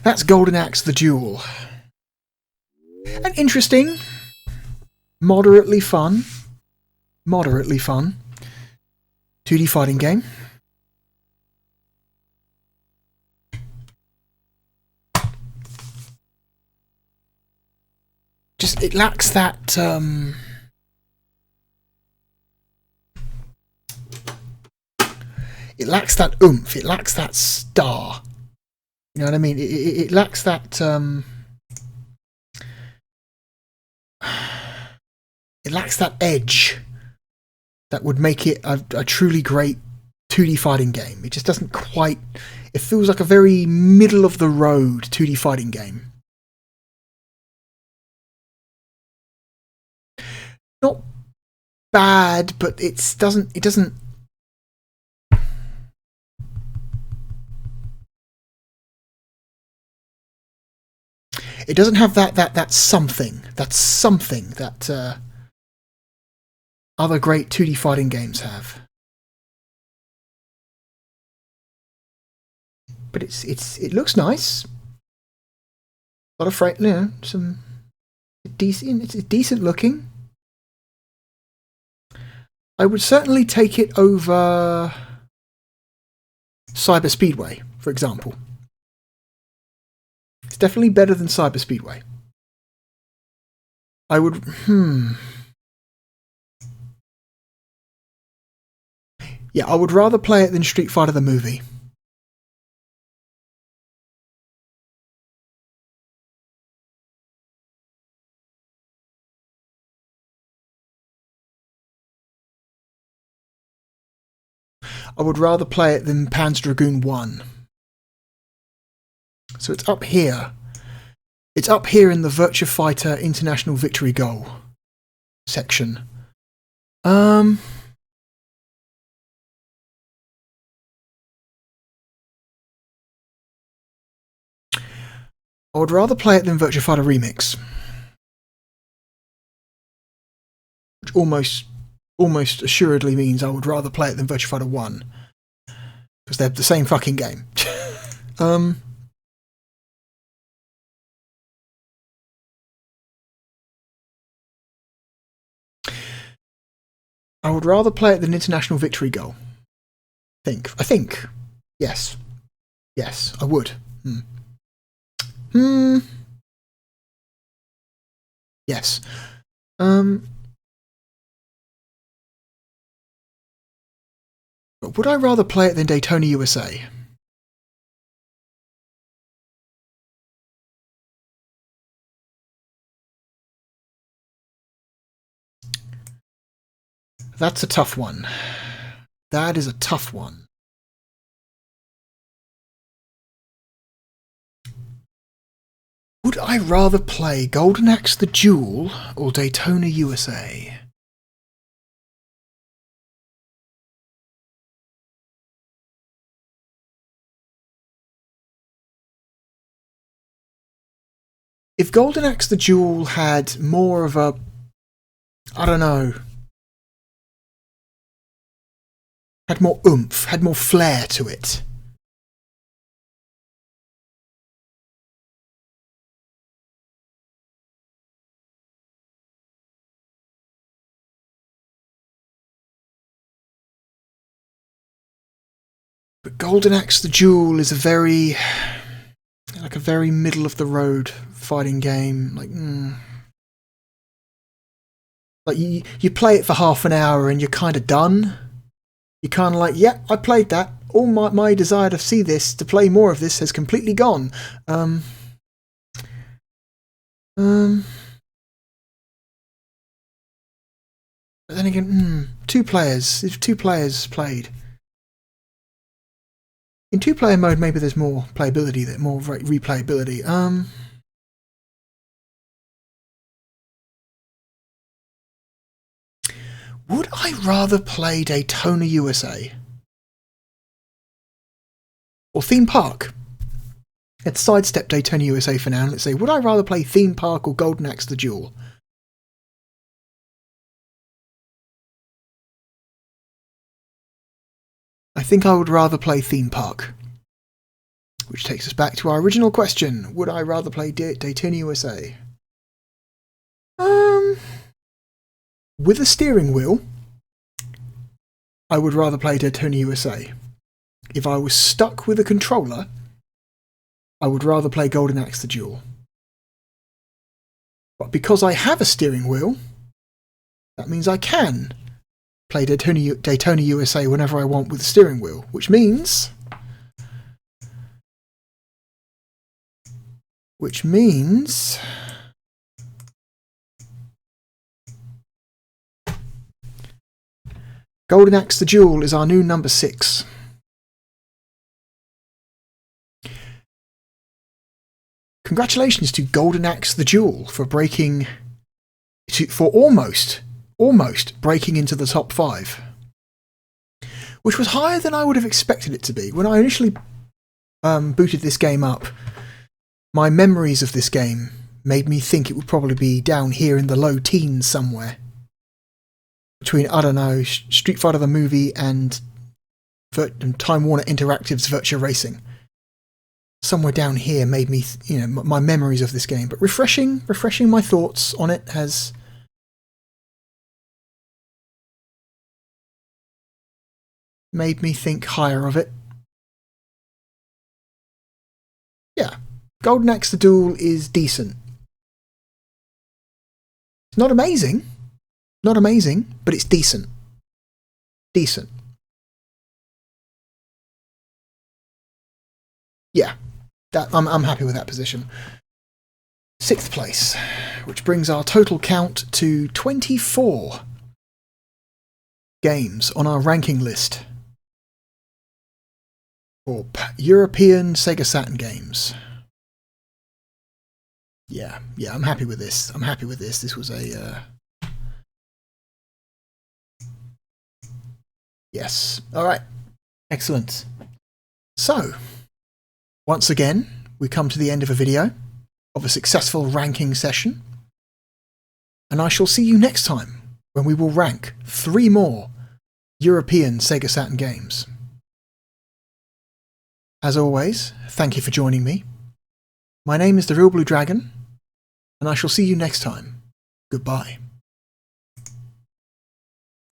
That's Golden Axe the Duel. An interesting, moderately fun 2D fighting game. Just, it lacks that, it lacks that oomph, it lacks that star. You know what I mean? It lacks that, it lacks that edge that would make it a truly great 2D fighting game. It just doesn't quite, it feels like a very middle of the road 2D fighting game. Not bad, but it doesn't have that something that other great 2D fighting games have. But it looks nice. A lot of some decent. It's decent looking. I would certainly take it over Cyber Speedway, for example. It's definitely better than Cyber Speedway. I would... Yeah, I would rather play it than Street Fighter the movie. I would rather play it than Panzer Dragoon 1. So it's up here. It's up here in the Virtua Fighter International Victory Goal section. I would rather play it than Virtua Fighter Remix. Which almost assuredly means I would rather play it than Virtua Fighter 1. Because they're the same fucking game. I would rather play it than International Victory Goal. I think. Yes. Yes, I would. Yes. But would I rather play it than Daytona USA? That's a tough one. That is a tough one. Would I rather play Golden Axe the Duel or Daytona USA? If Golden Axe the Duel had more of a, I don't know, had more oomph, had more flair to it. But Golden Axe the Duel is a very middle of the road fighting game. Like you play it for half an hour and you're kind of done. You're kind of like, yeah, I played that. All my desire to see this, to play more of this, has completely gone. But then again, two players. If two players played. In two-player mode, maybe there's more playability, more replayability. Would I rather play Daytona USA? Or Theme Park? Let's sidestep Daytona USA for now and let's say, would I rather play Theme Park or Golden Axe the Duel? I think I would rather play Theme Park. Which takes us back to our original question. Would I rather play Daytona USA? With a steering wheel, I would rather play Daytona USA. If I was stuck with a controller, I would rather play Golden Axe the Duel. But because I have a steering wheel, that means I can play Daytona USA whenever I want with the steering wheel, which means Golden Axe the Duel is our new number 6. Congratulations to Golden Axe the Duel for almost breaking into the top 5, which was higher than I would have expected it to be. When I initially booted this game up, my memories of this game made me think it would probably be down here in the low teens somewhere. Between, I don't know, Street Fighter the movie and Time Warner Interactive's Virtua Racing. Somewhere down here made me, my memories of this game. But refreshing my thoughts on it has made me think higher of it. Yeah, Golden Axe the Duel is decent. It's not amazing, but it's decent. Decent. Yeah, I'm happy with that position. 6th place, which brings our total count to 24 games on our ranking list for European Sega Saturn games. Yeah, I'm happy with this. This was a yes. All right. Excellent. So, once again, we come to the end of a video. of a successful ranking session. And I shall see you next time when we will rank 3 more European Sega Saturn games. As always, thank you for joining me. My name is therealbluedragon, and I shall see you next time. Goodbye.